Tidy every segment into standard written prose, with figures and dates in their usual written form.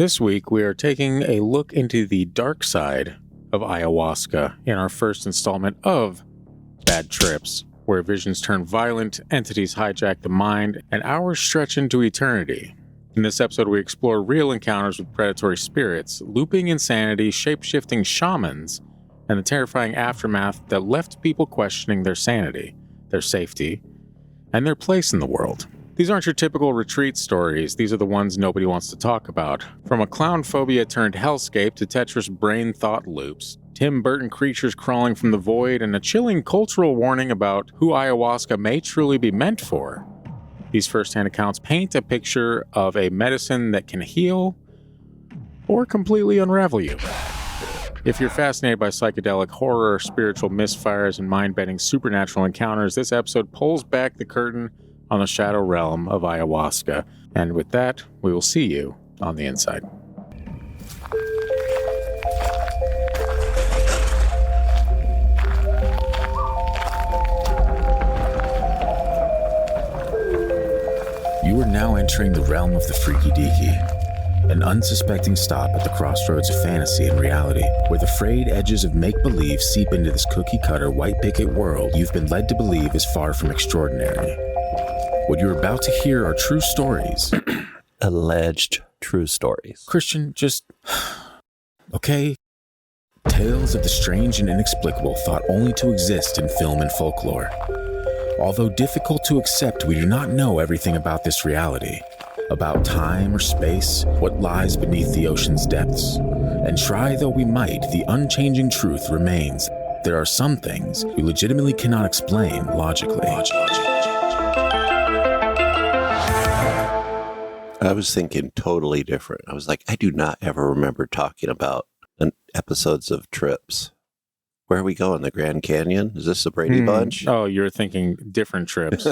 This week, we are taking a look into the dark side of ayahuasca in our first installment of Bad Trips, where visions turn violent, entities hijack the mind, and hours stretch into eternity. In this episode, we explore real encounters with predatory spirits, looping insanity, shape-shifting shamans, and the terrifying aftermath that left people questioning their sanity, their safety, and their place in the world. These aren't your typical retreat stories. These are the ones nobody wants to talk about. From a clown phobia turned hellscape to Tetris-brain thought loops, Tim Burton creatures crawling from the void, and a chilling cultural warning about who ayahuasca may truly be meant for. These first-hand accounts paint a picture of a medicine that can heal or completely unravel you. If you're fascinated by psychedelic horror, spiritual misfires, and mind-bending supernatural encounters, this episode pulls back the curtain on the shadow realm of ayahuasca. And with that, we will see you on the inside. You are now entering the realm of the freaky deaky, an unsuspecting stop at the crossroads of fantasy and reality, where the frayed edges of make-believe seep into this cookie-cutter white picket world you've been led to believe is far from extraordinary. What you're about to hear are true stories. Alleged true stories. Christian, just... okay? Tales of the strange and inexplicable thought only to exist in film and folklore. Although difficult to accept, we do not know everything about this reality. About time or space, what lies beneath the ocean's depths. And try though we might, the unchanging truth remains. There are some things we legitimately cannot explain logically. I was thinking totally different. I was like, I do not ever remember talking about episodes of trips. Where are we going? The Grand Canyon? Is this the Brady Bunch? Oh, you're thinking different trips.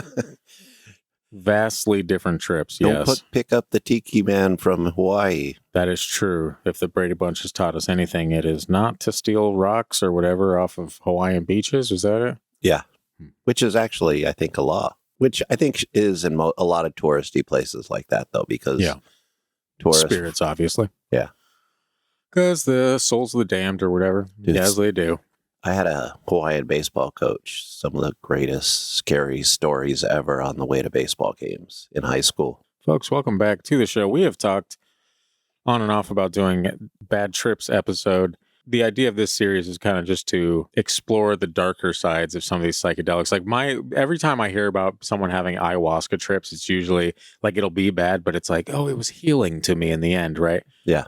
Vastly different trips, yes. Don't pick up the Tiki Man from Hawaii. That is true. If the Brady Bunch has taught us anything, it is not to steal rocks or whatever off of Hawaiian beaches. Is that it? Yeah. Which is actually, I think, a law. Which I think is in a lot of touristy places like that, though, because tourists... Spirits, obviously. Yeah. Because the souls of the damned or whatever, as they do. I had a Hawaiian baseball coach. Some of the greatest scary stories ever on the way to baseball games in high school. Folks, welcome back to the show. We have talked on and off about doing Bad Trips episode. The idea of this series is kind of just to explore the darker sides of some of these psychedelics. Like every time I hear about someone having ayahuasca trips, it's usually like it'll be bad, but it's like, oh, it was healing to me in the end, right? Yeah.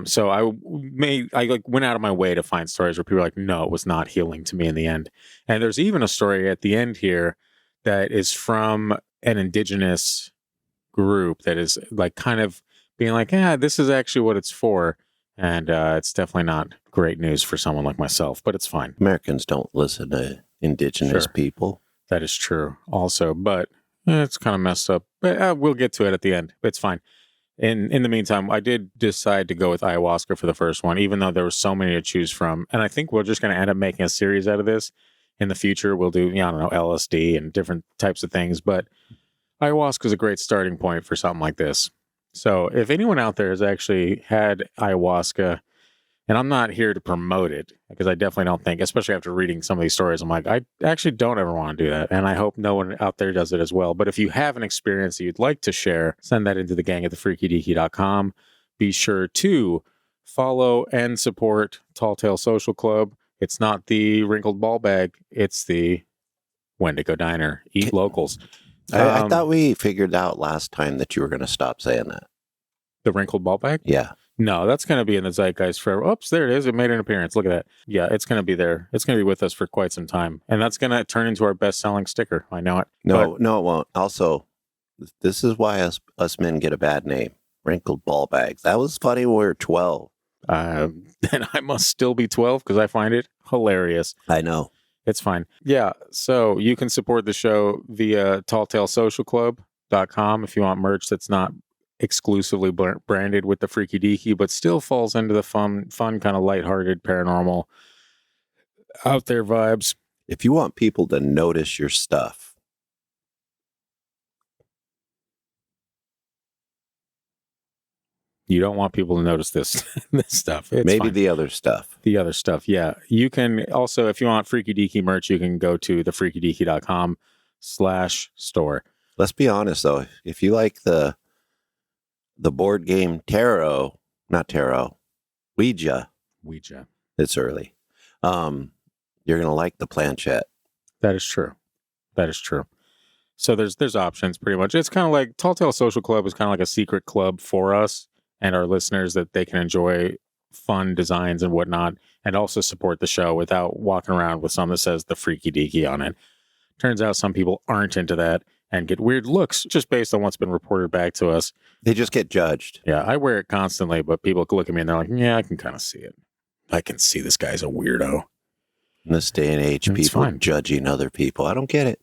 So I went out of my way to find stories where people are like, no, it was not healing to me in the end. And there's even a story at the end here that is from an indigenous group that is like kind of being like, this is actually what it's for. And it's definitely not great news for someone like myself, but it's fine. Americans don't listen to indigenous people. That is true also, but it's kind of messed up. But we'll get to it at the end. It's fine. In the meantime, I did decide to go with ayahuasca for the first one, even though there were so many to choose from. And I think we're just going to end up making a series out of this. In the future, we'll do, LSD and different types of things. But ayahuasca is a great starting point for something like this. So if anyone out there has actually had ayahuasca, and I'm not here to promote it, because I definitely don't think, especially after reading some of these stories, I'm like, I actually don't ever want to do that. And I hope no one out there does it as well. But if you have an experience that you'd like to share, send that into the gang at thefreakydeaky.com. Be sure to follow and support Tall Tale Social Club. It's not the Wrinkled Ball Bag. It's the Wendigo Diner. Eat locals. I thought we figured out last time that you were going to stop saying that. The Wrinkled Ball Bag? Yeah. No, that's going to be in the zeitgeist forever. Oops, there it is. It made an appearance. Look at that. Yeah, it's going to be there. It's going to be with us for quite some time. And that's going to turn into our best-selling sticker. I know it. No, it won't. Also, this is why us men get a bad name. Wrinkled ball bags. That was funny when we were 12. And I must still be 12 because I find it hilarious. I know. It's fine. Yeah, so you can support the show via talltalesocialclub.com if you want merch that's not exclusively branded with the Freaky Deaky, but still falls into the fun kind of lighthearted, paranormal, out there vibes. If you want people to notice your stuff, You don't want people to notice this this stuff. It's Maybe fine. the other stuff. The other stuff, yeah. You can also, if you want Freaky Deaky merch, you can go to thefreakydeaky.com/store. Let's be honest, though. If you like the board game Ouija, it's early. You're going to like the planchette. That is true. So there's options pretty much. It's kind of like Telltale Social Club is kind of like a secret club for us and our listeners that they can enjoy fun designs and whatnot and also support the show without walking around with something that says the Freaky Deaky on it. Turns out some people aren't into that and get weird looks just based on what's been reported back to us. They just get judged. Yeah, I wear it constantly, but people look at me and they're like, yeah, I can kind of see it. I can see this guy's a weirdo. In this day and age, people are judging other people. I don't get it.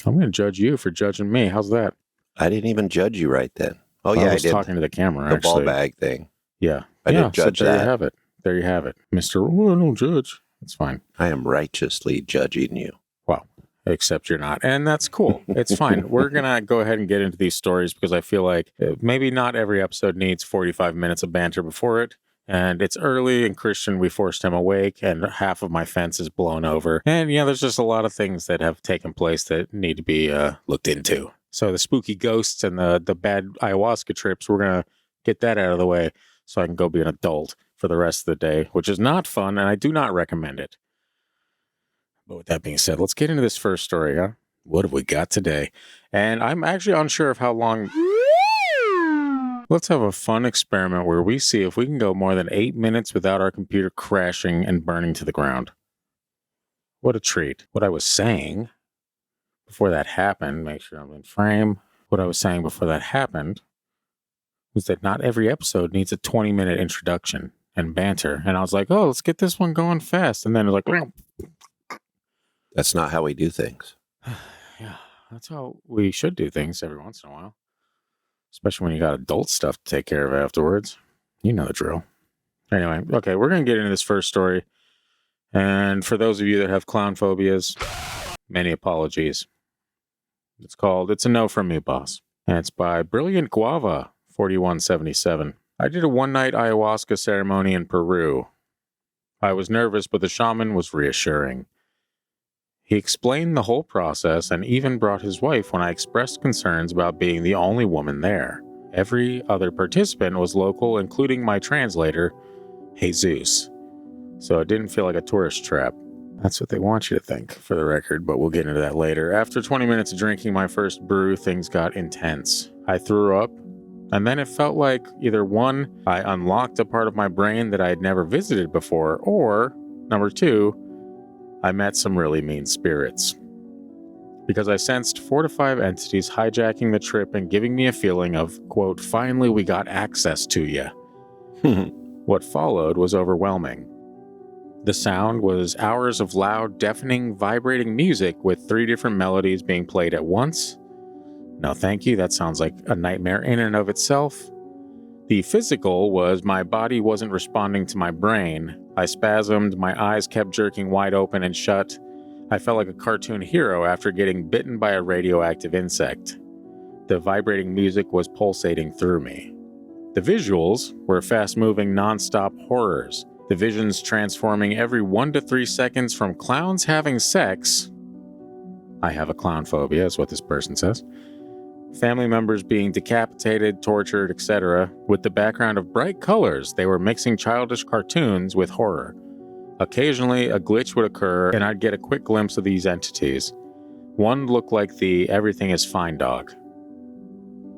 I'm going to judge you for judging me. How's that? I didn't even judge you right then. Oh, yeah, I was did. talking to the camera, the actually. ball bag thing. Yeah. I didn't judge there that. You have it. There you have it. Mr. Oh, I don't judge. It's fine. I am righteously judging you. Well, except you're not. And that's cool. It's fine. We're going to go ahead and get into these stories because I feel like maybe not every episode needs 45 minutes of banter before it. And it's early, and Christian, we forced him awake, and half of my fence is blown over. And, yeah, there's just a lot of things that have taken place that need to be looked into. So the spooky ghosts and the bad ayahuasca trips, we're going to get that out of the way so I can go be an adult for the rest of the day, which is not fun, and I do not recommend it. But with that being said, let's get into this first story, huh? What have we got today? And I'm actually unsure of how long... Let's have a fun experiment where we see if we can go more than 8 minutes without our computer crashing and burning to the ground. What a treat. What I was saying before that happened, make sure I'm in frame. What I was saying before that happened was that not every episode needs a 20-minute introduction and banter. And I was like, oh, let's get this one going fast. And then it was like... That's not how we do things. Yeah, that's how we should do things every once in a while. Especially when you got adult stuff to take care of afterwards. You know the drill. Anyway, okay, we're going to get into this first story. And for those of you that have clown phobias, many apologies. It's called It's a No From Me, Boss. And it's by Brilliant Guava, 4177. I did a one-night ayahuasca ceremony in Peru. I was nervous, but the shaman was reassuring. He explained the whole process and even brought his wife when I expressed concerns about being the only woman there. Every other participant was local, including my translator, Jesus. So it didn't feel like a tourist trap. That's what they want you to think, for the record, but we'll get into that later. After 20 minutes of drinking my first brew, things got intense. I threw up, and then it felt like either one, I unlocked a part of my brain that I had never visited before, or, number two, I met some really mean spirits. Because I sensed 4 to 5 entities hijacking the trip and giving me a feeling of, quote, finally we got access to you. What followed was overwhelming. The sound was hours of loud, deafening, vibrating music with 3 different melodies being played at once. No thank you, that sounds like a nightmare in and of itself. The physical was my body wasn't responding to my brain. I spasmed, my eyes kept jerking wide open and shut. I felt like a cartoon hero after getting bitten by a radioactive insect. The vibrating music was pulsating through me. The visuals were fast-moving, non-stop horrors. The visions transforming every 1 to 3 seconds from clowns having sex. I have a clown phobia, is what this person says. Family members being decapitated, tortured, etc. With the background of bright colors, they were mixing childish cartoons with horror. Occasionally, a glitch would occur, and I'd get a quick glimpse of these entities. One looked like the everything is fine dog.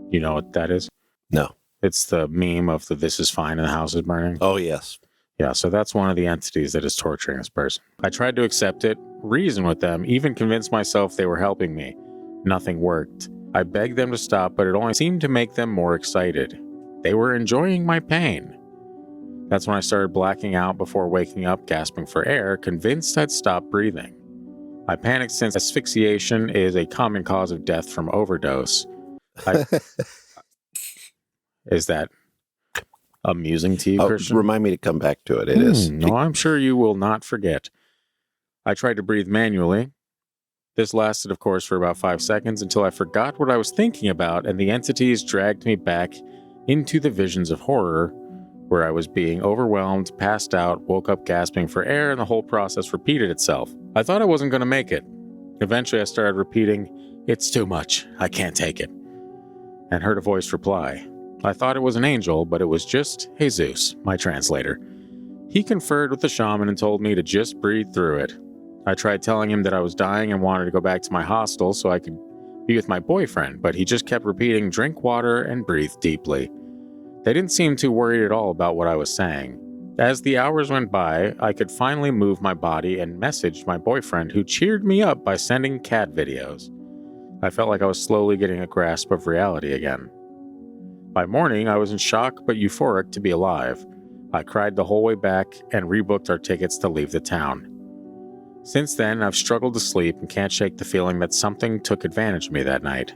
You know what that is? No. It's the meme of the this is fine and the house is burning. Oh, yes. Yeah, so that's one of the entities that is torturing this person. I tried to accept it, reason with them, even convince myself they were helping me. Nothing worked. I begged them to stop, but it only seemed to make them more excited. They were enjoying my pain. That's when I started blacking out before waking up, gasping for air, convinced I'd stop breathing. I panicked since asphyxiation is a common cause of death from overdose. Is that amusing to you, Christian? Remind me to come back to it. It is. No, I'm sure you will not forget. I tried to breathe manually. This lasted, of course, for about 5 seconds until I forgot what I was thinking about and the entities dragged me back into the visions of horror where I was being overwhelmed, passed out, woke up gasping for air, and the whole process repeated itself. I thought I wasn't going to make it. Eventually I started repeating, "It's too much. I can't take it," and heard a voice reply. I thought it was an angel, but it was just Jesus, my translator. He conferred with the shaman and told me to just breathe through it. I tried telling him that I was dying and wanted to go back to my hostel so I could be with my boyfriend, but he just kept repeating, "Drink water and breathe deeply." They didn't seem too worried at all about what I was saying. As the hours went by, I could finally move my body and messaged my boyfriend, who cheered me up by sending cat videos. I felt like I was slowly getting a grasp of reality again. By morning, I was in shock but euphoric to be alive. I cried the whole way back and rebooked our tickets to leave the town. Since then, I've struggled to sleep and can't shake the feeling that something took advantage of me that night.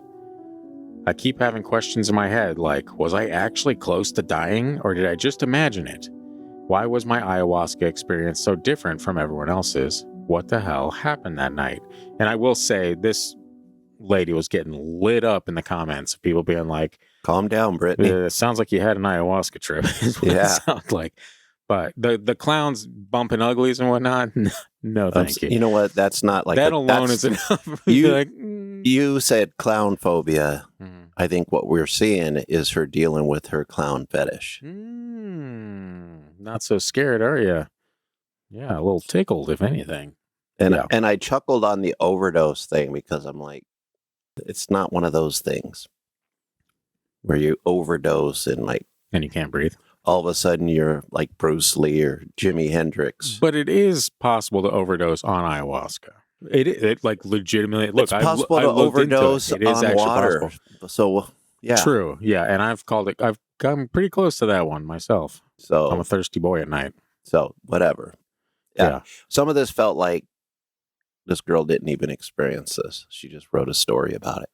I keep having questions in my head like, was I actually close to dying, or did I just imagine it? Why was my ayahuasca experience so different from everyone else's? What the hell happened that night? And I will say, this lady was getting lit up in the comments of people being like, "Calm down, Brittany. It sounds like you had an ayahuasca trip," is what it sounds like. But the clowns bumping uglies and whatnot, no thank you. You know what? That's not like... that alone is enough. You said clown phobia. Mhm. I think what we're seeing is her dealing with her clown fetish. Not so scared, are you? Yeah, a little tickled, if anything. And I chuckled on the overdose thing because I'm like, it's not one of those things where you overdose and like... And you can't breathe. All of a sudden you're like Bruce Lee or Jimi Hendrix. But it is possible to overdose on ayahuasca. It like legitimately... Look, it's possible to overdose on water. Possible. So, yeah. True, yeah. And I've gotten pretty close to that one myself. So I'm a thirsty boy at night. So, whatever. Yeah. Some of this felt like this girl didn't even experience this. She just wrote a story about it.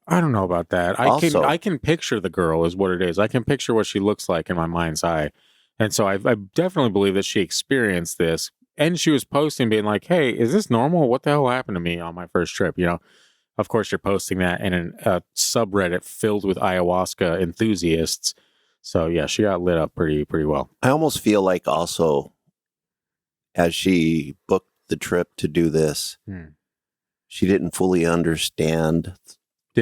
I don't know about that. I can picture the girl is what it is. I can picture what she looks like in my mind's eye. And so I definitely believe that she experienced this. And she was posting being like, "Hey, is this normal? What the hell happened to me on my first trip?" You know, of course you're posting that in a subreddit filled with ayahuasca enthusiasts. So yeah, she got lit up pretty well. I almost feel like also as she booked the trip to do this, she didn't fully understand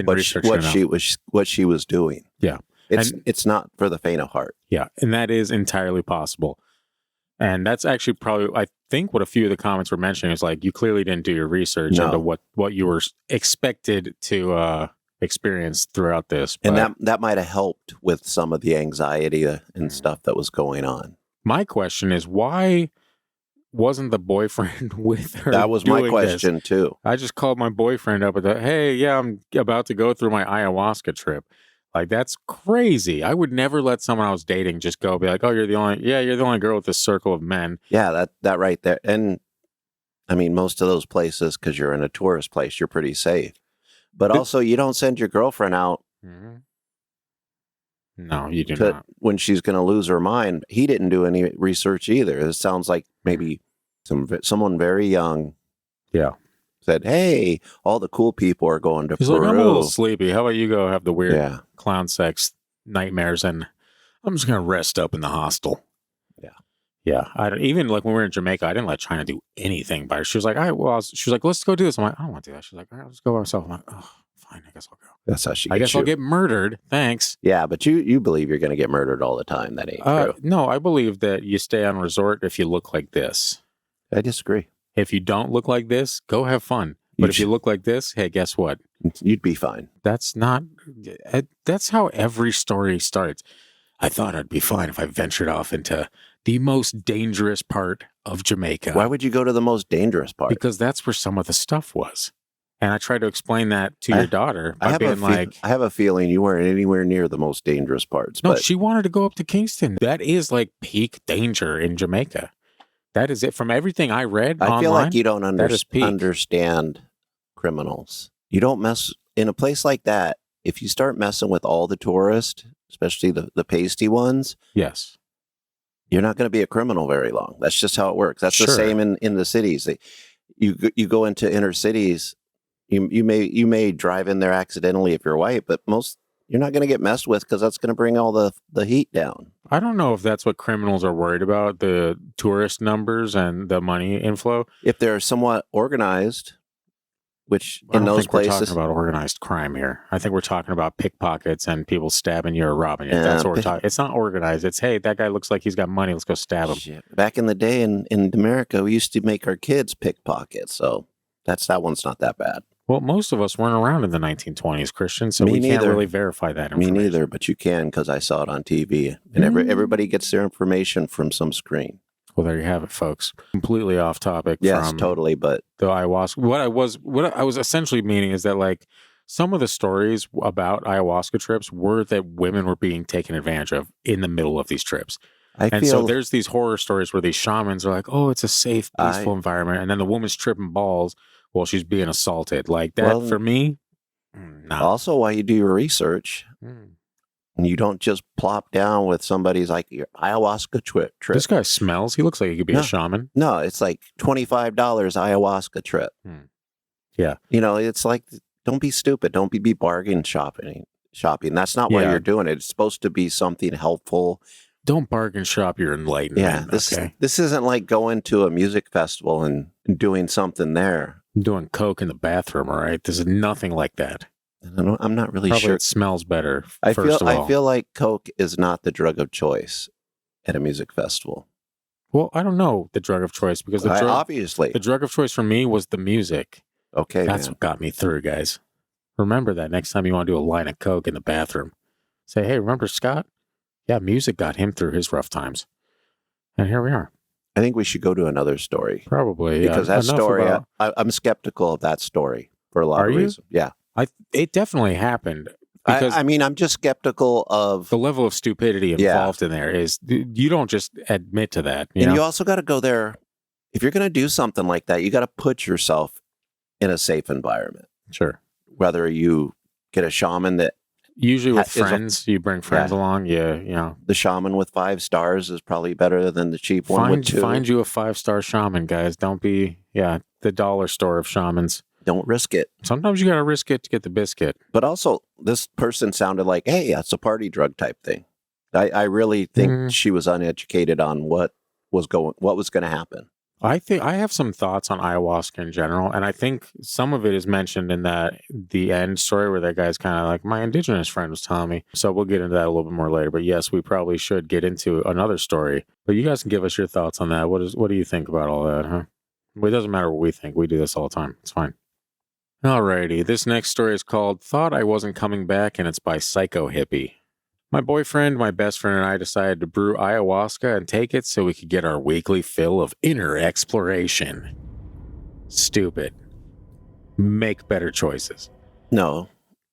what she was doing. Yeah. It's not for the faint of heart. Yeah. And that is entirely possible. And that's actually probably, I think what a few of the comments were mentioning is like, you clearly didn't do your research into what you were expected to experience throughout this. But, and that might have helped with some of the anxiety and stuff that was going on. My question is, why wasn't the boyfriend with her? That was my question too. I just called my boyfriend up and said, "Hey, yeah, I'm about to go through my ayahuasca trip." Like, that's crazy. I would never let someone I was dating just go be like, "Oh, you're the only girl with this circle of men." Yeah, that right there. And I mean, most of those places, because you're in a tourist place, you're pretty safe. But also, you don't send your girlfriend out. Mm-hmm. No, you do not. When she's going to lose her mind. He didn't do any research either. It sounds like maybe someone very young. Yeah. Said, "Hey, all the cool people are going to Peru." He's like, "I'm a little sleepy. How about you go have the weird clown sex nightmares, and I'm just going to rest up in the hostel." Yeah. Yeah. Even like when we were in Jamaica, I didn't let China do anything by her. She was like, she was like, "Let's go do this." I'm like, "I don't want to do that." She's like, "All right, let's go by myself." I'm like, "Oh, fine. I guess I'll go." That's how she I guess I'll get murdered. Thanks. Yeah, but you believe you're going to get murdered all the time. That ain't true. No, I believe that you stay on resort if you look like this. I disagree. If you don't look like this, go have fun. But if you look like this, hey, guess what? You'd be fine. That's how every story starts. I thought I'd be fine if I ventured off into the most dangerous part of Jamaica. Why would you go to the most dangerous part? Because that's where some of the stuff was. And I tried to explain that to your daughter by being like... I have a feeling you weren't anywhere near the most dangerous parts. No, she wanted to go up to Kingston. That is like peak danger in Jamaica. That is it. From everything I read online, I feel like you don't understand criminals. You don't mess... In a place like that, if you start messing with all the tourists, especially the pasty ones... Yes. You're not going to be a criminal very long. That's just how it works. That's the same in the cities. You go into inner cities... You may drive in there accidentally if you're white, but most You're not going to get messed with because that's going to bring all the heat down. I don't know if that's what criminals are worried about, the tourist numbers and the money inflow. If they're somewhat organized, which I in don't those think we're places... talking about organized crime here. I think we're talking about pickpockets and people stabbing you or robbing you. Yeah, That's what we're talking. It's not organized. It's, hey, that guy looks like he's got money. Let's go stab him. Shit. Back in the day in America, we used to make our kids pickpockets, so that one's not that bad. Well, most of us weren't around in the 1920s, Christian, so Me we can't neither. really verify that Me information. neither, but you can because I saw it on TV. And everybody gets their information from some screen. Well, there you have it, folks. Completely off topic. Yes, from totally, but... the ayahuasca. What I was essentially meaning is that, like, some of the stories about ayahuasca trips were that women were being taken advantage of in the middle of these trips. So there's these horror stories where these shamans are like, oh, it's a safe, peaceful environment. And then the woman's tripping balls while she's being assaulted. Like that, Well, for me, no. Also, while you do your research, and you don't just plop down with somebody's like your ayahuasca trip. This guy smells. He looks like he could be a shaman. No, it's like $25 ayahuasca trip. Yeah. You know, it's like, don't be stupid. Don't be bargain shopping. That's not why you're doing it. It's supposed to be something helpful. Don't bargain shop your enlightenment. Yeah, this isn't like going to a music festival and doing something there. I'm doing coke in the bathroom, all right? This is nothing like that. I'm not really Probably sure. It smells better. I feel like coke is not the drug of choice at a music festival. Well, I don't know the drug of choice because obviously the drug of choice for me was the music. Okay, that's what got me through, guys. Remember that next time you want to do a line of coke in the bathroom. Say, hey, remember Scott? Yeah, music got him through his rough times. And here we are. I think we should go to another story. Probably, because that story, I'm skeptical of that story for a lot of reasons. Yeah. It definitely happened. Because I mean, I'm just skeptical of... the level of stupidity involved in there is, you don't just admit to that. You also got to go there. If you're going to do something like that, you got to put yourself in a safe environment. Sure. Whether you get a shaman that... Usually with friends, you bring friends along. The shaman with 5 stars is probably better than the cheap one with 2. Find you a 5-star shaman, guys. Don't be, the dollar store of shamans. Don't risk it. Sometimes you got to risk it to get the biscuit. But also, this person sounded like, hey, it's a party drug type thing. I really think she was uneducated on what was going to happen. I think I have some thoughts on ayahuasca in general, and I think some of it is mentioned in the end story where that guy's kind of like, my indigenous friend was telling me. So we'll get into that a little bit more later. But yes, we probably should get into another story. But you guys can give us your thoughts on that. What do you think about all that, huh? Well, it doesn't matter what we think. We do this all the time. It's fine. Alrighty, this next story is called Thought I Wasn't Coming Back, and it's by Psycho Hippie. My boyfriend, my best friend, and I decided to brew ayahuasca and take it so we could get our weekly fill of inner exploration. Stupid. Make better choices. No,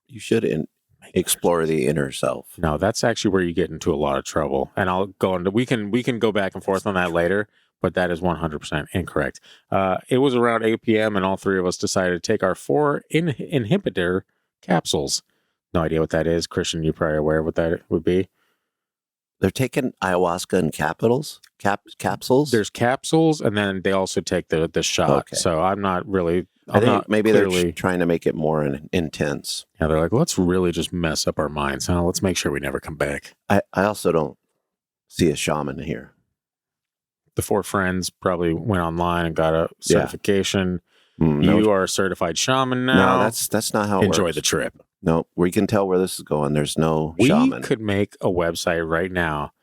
you shouldn't explore the inner self. No, that's actually where you get into a lot of trouble. And I'll go into, we can go back and forth on that later, but that is 100% incorrect. It was around 8 p.m. and all 3 of us decided to take our 4 inhibitor capsules. No idea what that is. Christian, you're probably aware of what that would be. They're taking ayahuasca in capsules? There's capsules, and then they also take the shot. Okay. So I'm not really... I think maybe they're trying to make it more intense. Yeah, they're like, let's really just mess up our minds. Huh? Let's make sure we never come back. I also don't see a shaman here. The 4 friends probably went online and got a certification. No. You are a certified shaman now. No, that's not how it works. Enjoy the trip. No, we can tell where this is going. There's no shaman. We could make a website right now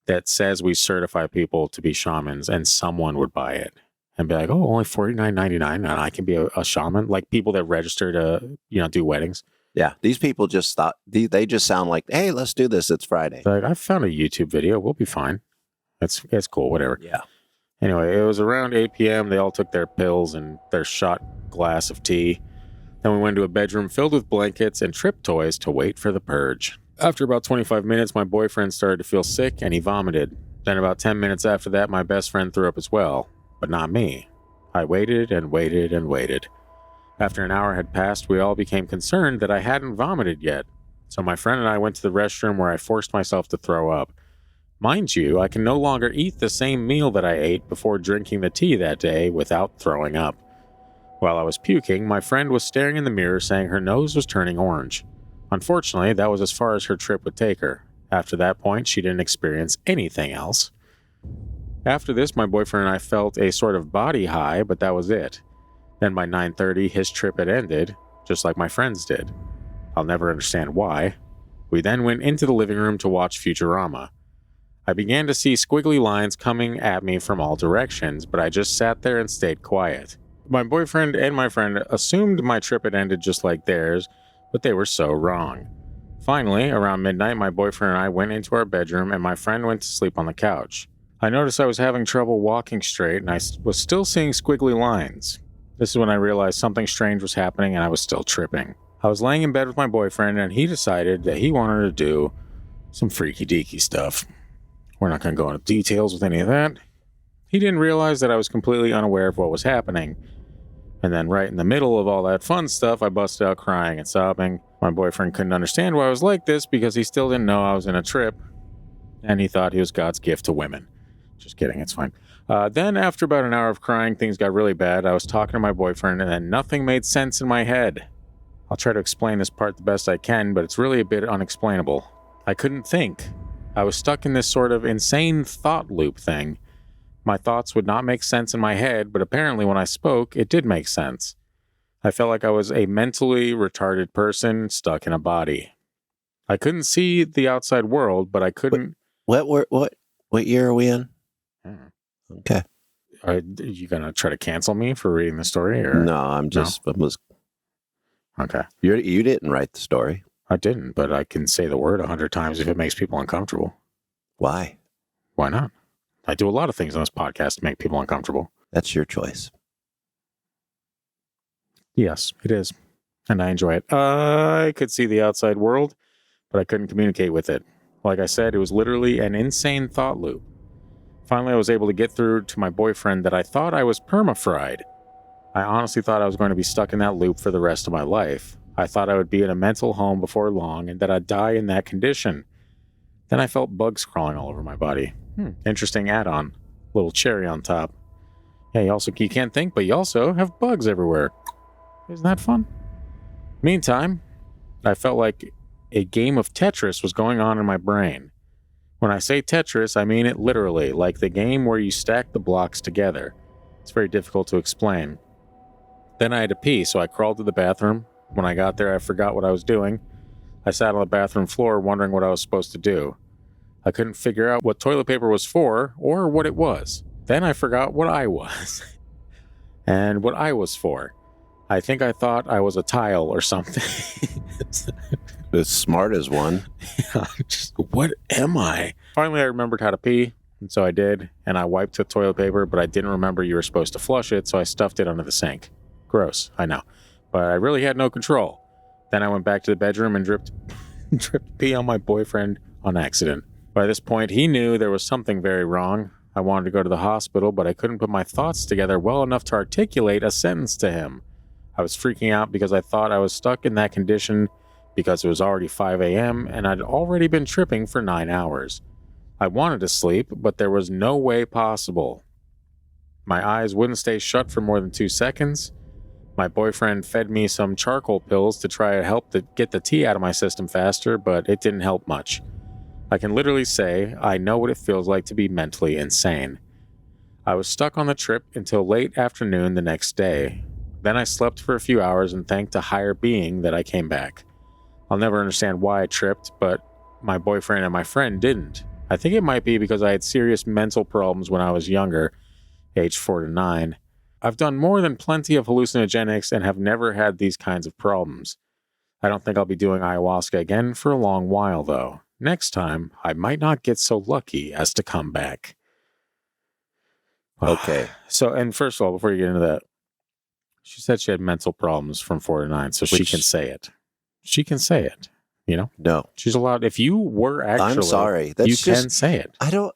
that says we certify people to be shamans, and someone would buy it and be like, oh, only $49.99 and I can be a shaman? Like people that register to, do weddings. Yeah, these people just thought, they just sound like, hey, let's do this. It's Friday. Like, I found a YouTube video. We'll be fine. It's cool, whatever. Yeah. Anyway, it was around 8 p.m. They all took their pills and their shot glass of tea. Then we went to a bedroom filled with blankets and trip toys to wait for the purge. After about 25 minutes, my boyfriend started to feel sick and he vomited. Then about 10 minutes after that, my best friend threw up as well, but not me. I waited and waited and waited. After an hour had passed, we all became concerned that I hadn't vomited yet. So my friend and I went to the restroom where I forced myself to throw up. Mind you, I can no longer eat the same meal that I ate before drinking the tea that day without throwing up. While I was puking, my friend was staring in the mirror saying her nose was turning orange. Unfortunately, that was as far as her trip would take her. After that point, she didn't experience anything else. After this, my boyfriend and I felt a sort of body high, but that was it. Then by 9:30, his trip had ended, just like my friends did. I'll never understand why. We then went into the living room to watch Futurama. I began to see squiggly lines coming at me from all directions, but I just sat there and stayed quiet. My boyfriend and my friend assumed my trip had ended just like theirs, but they were so wrong. Finally, around midnight, my boyfriend and I went into our bedroom and my friend went to sleep on the couch. I noticed I was having trouble walking straight and I was still seeing squiggly lines. This is when I realized something strange was happening and I was still tripping. I was laying in bed with my boyfriend and he decided that he wanted to do some freaky deaky stuff. We're not going to go into details with any of that. He didn't realize that I was completely unaware of what was happening. And then right in the middle of all that fun stuff, I busted out crying and sobbing. My boyfriend couldn't understand why I was like this because he still didn't know I was in a trip. And he thought he was God's gift to women. Just kidding, it's fine. Then after about an hour of crying, things got really bad. I was talking to my boyfriend and then nothing made sense in my head. I'll try to explain this part the best I can, but it's really a bit unexplainable. I couldn't think. I was stuck in this sort of insane thought loop thing. My thoughts would not make sense in my head, but apparently when I spoke, it did make sense. I felt like I was a mentally retarded person stuck in a body. I couldn't see the outside world, but I couldn't... What year are we in? Okay. Are you going to try to cancel me for reading the story? Or? No, I'm just... No? Okay. You didn't write the story. I didn't, but I can say the word 100 times if it makes people uncomfortable. Why? Why not? I do a lot of things on this podcast to make people uncomfortable. That's your choice. Yes, it is. And I enjoy it. I could see the outside world, but I couldn't communicate with it. Like I said, it was literally an insane thought loop. Finally, I was able to get through to my boyfriend that I thought I was perma-fried. I honestly thought I was going to be stuck in that loop for the rest of my life. I thought I would be in a mental home before long and that I'd die in that condition. Then I felt bugs crawling all over my body. Interesting add-on. Little cherry on top. Yeah, you can't think, but you also have bugs everywhere. Isn't that fun? Meantime, I felt like a game of Tetris was going on in my brain. When I say Tetris, I mean it literally, like the game where you stack the blocks together. It's very difficult to explain. Then I had to pee, so I crawled to the bathroom. When I got there, I forgot what I was doing. I sat on the bathroom floor wondering what I was supposed to do. I couldn't figure out what toilet paper was for or what it was. Then I forgot what I was and what I was for. I think I thought I was a tile or something. As smart as one. What am I? Finally, I remembered how to pee, and so I did, and I wiped the toilet paper, but I didn't remember you were supposed to flush it, so I stuffed it under the sink. Gross, I know. But I really had no control. Then I went back to the bedroom and dripped pee on my boyfriend on accident. By this point, he knew there was something very wrong. I wanted to go to the hospital, but I couldn't put my thoughts together well enough to articulate a sentence to him. I was freaking out because I thought I was stuck in that condition because it was already 5 a.m. and I'd already been tripping for 9 hours. I wanted to sleep, but there was no way possible. My eyes wouldn't stay shut for more than 2 seconds. My boyfriend fed me some charcoal pills to try to help get the tea out of my system faster, but it didn't help much. I can literally say I know what it feels like to be mentally insane. I was stuck on the trip until late afternoon the next day. Then I slept for a few hours and thanked a higher being that I came back. I'll never understand why I tripped, but my boyfriend and my friend didn't. I think it might be because I had serious mental problems when I was younger, aged 4 to 9. I've done more than plenty of hallucinogenics and have never had these kinds of problems. I don't think I'll be doing ayahuasca again for a long while, though. Next time, I might not get so lucky as to come back. Okay. So, and first of all, before you get into that, she said she had mental problems from 4 to 9, so she can say it. She can say it, you know? No. She's allowed, if you were actually... I'm sorry. You can say it. I don't...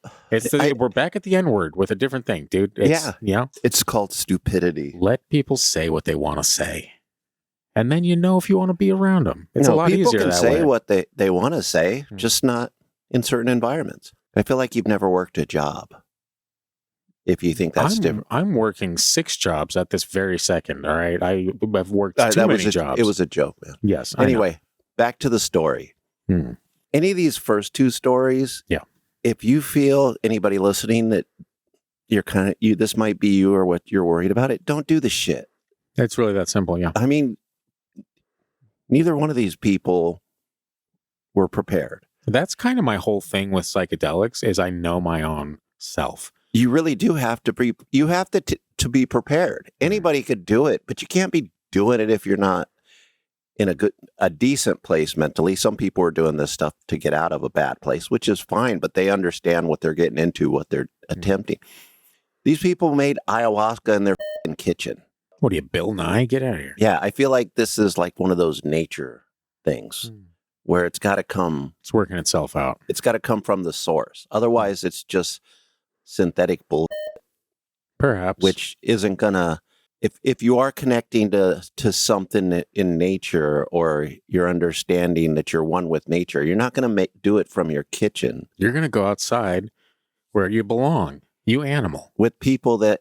We're back at the N-word with a different thing, dude. Yeah. You know? It's called stupidity. Let people say what they want to say. And then you know if you want to be around them. It's a lot easier that way. People can say what they want to say, just not in certain environments. I feel like you've never worked a job. If you think that's different. I'm working 6 jobs at this very second, all right? I've worked too many jobs. It was a joke, man. Yes, anyway, back to the story. Hmm. Any of these first two stories, if you feel, anybody listening, that you're this might be you or what you're worried about, don't do the shit. It's really that simple, yeah. I mean, neither one of these people were prepared. That's kind of my whole thing with psychedelics is I know my own self. You really do have to be, to be prepared. Anybody could do it, but you can't be doing it if you're not in a decent place mentally. Some people are doing this stuff to get out of a bad place, which is fine, but they understand what they're getting into, what they're attempting. These people made ayahuasca in their kitchen. What are you, Bill Nye? Get out of here. Yeah, I feel like this is like one of those nature things where it's got to come. It's working itself out. It's got to come from the source. Otherwise, it's just synthetic bull. Perhaps. Which isn't gonna. If you are connecting to something in nature, or you're understanding that you're one with nature, you're not going to do it from your kitchen. You're going to go outside where you belong, you animal. With people that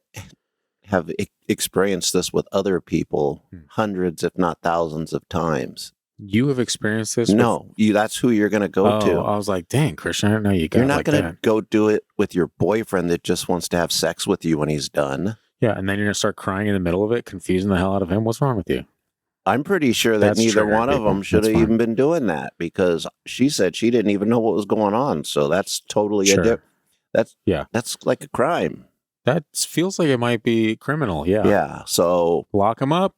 have experienced this with other people hundreds, if not thousands of times. You have experienced this? No, that's who you're going to go to. I was like, dang, Christian, I didn't know you got. You're not going to go do it with your boyfriend that just wants to have sex with you when he's done. Yeah, and then you're going to start crying in the middle of it, confusing the hell out of him. What's wrong with you? I'm pretty sure that neither one of them should have even been doing that, because she said she didn't even know what was going on. So that's totally that's like a crime. That feels like it might be criminal. Yeah. Yeah. So lock him up.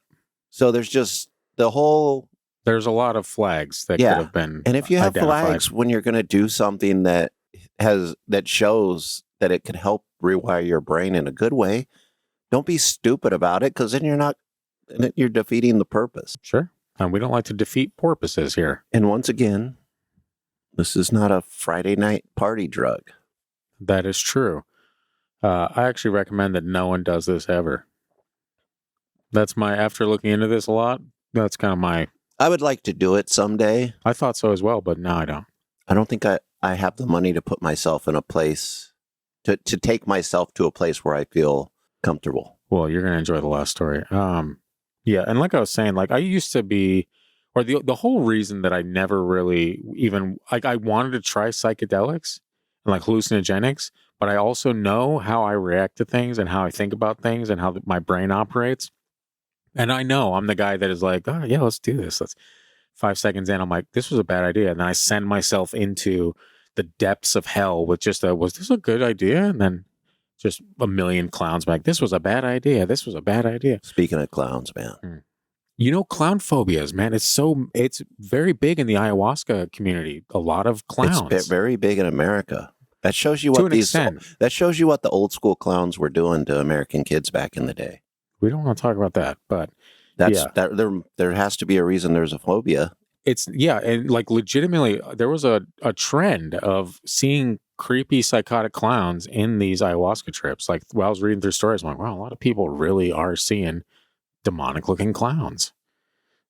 So there's just there's a lot of flags that could have been. And if you have flags when you're going to do something that shows that it could help rewire your brain in a good way, don't be stupid about it, because then you're defeating the purpose. Sure. And we don't like to defeat porpoises here. And once again, this is not a Friday night party drug. That is true. I actually recommend that no one does this ever. After looking into this a lot, that's kind of I would like to do it someday. I thought so as well, but no, I don't. I don't think I have the money to put myself in a place, to take myself to a place where I feel comfortable. Well, you're going to enjoy the last story. Yeah. And like I was saying, like I used to be, or the whole reason that I never really even, like I wanted to try psychedelics and like hallucinogenics, but I also know how I react to things and how I think about things and how my brain operates. And I know I'm the guy that is like, oh yeah, let's do this. 5 seconds in, I'm like, this was a bad idea. And then I send myself into the depths of hell with just was this a good idea? And then just a million clowns back. This was a bad idea. This was a bad idea. Speaking of clowns, man. You know, clown phobias, man. It's very big in the ayahuasca community. A lot of clowns. It's very big in America. That shows you what the old school clowns were doing to American kids back in the day. We don't want to talk about that, but there has to be a reason there's a phobia. And like legitimately, there was a trend of seeing creepy psychotic clowns in these ayahuasca trips. Like while I was reading through stories, I'm like, wow, a lot of people really are seeing demonic looking clowns.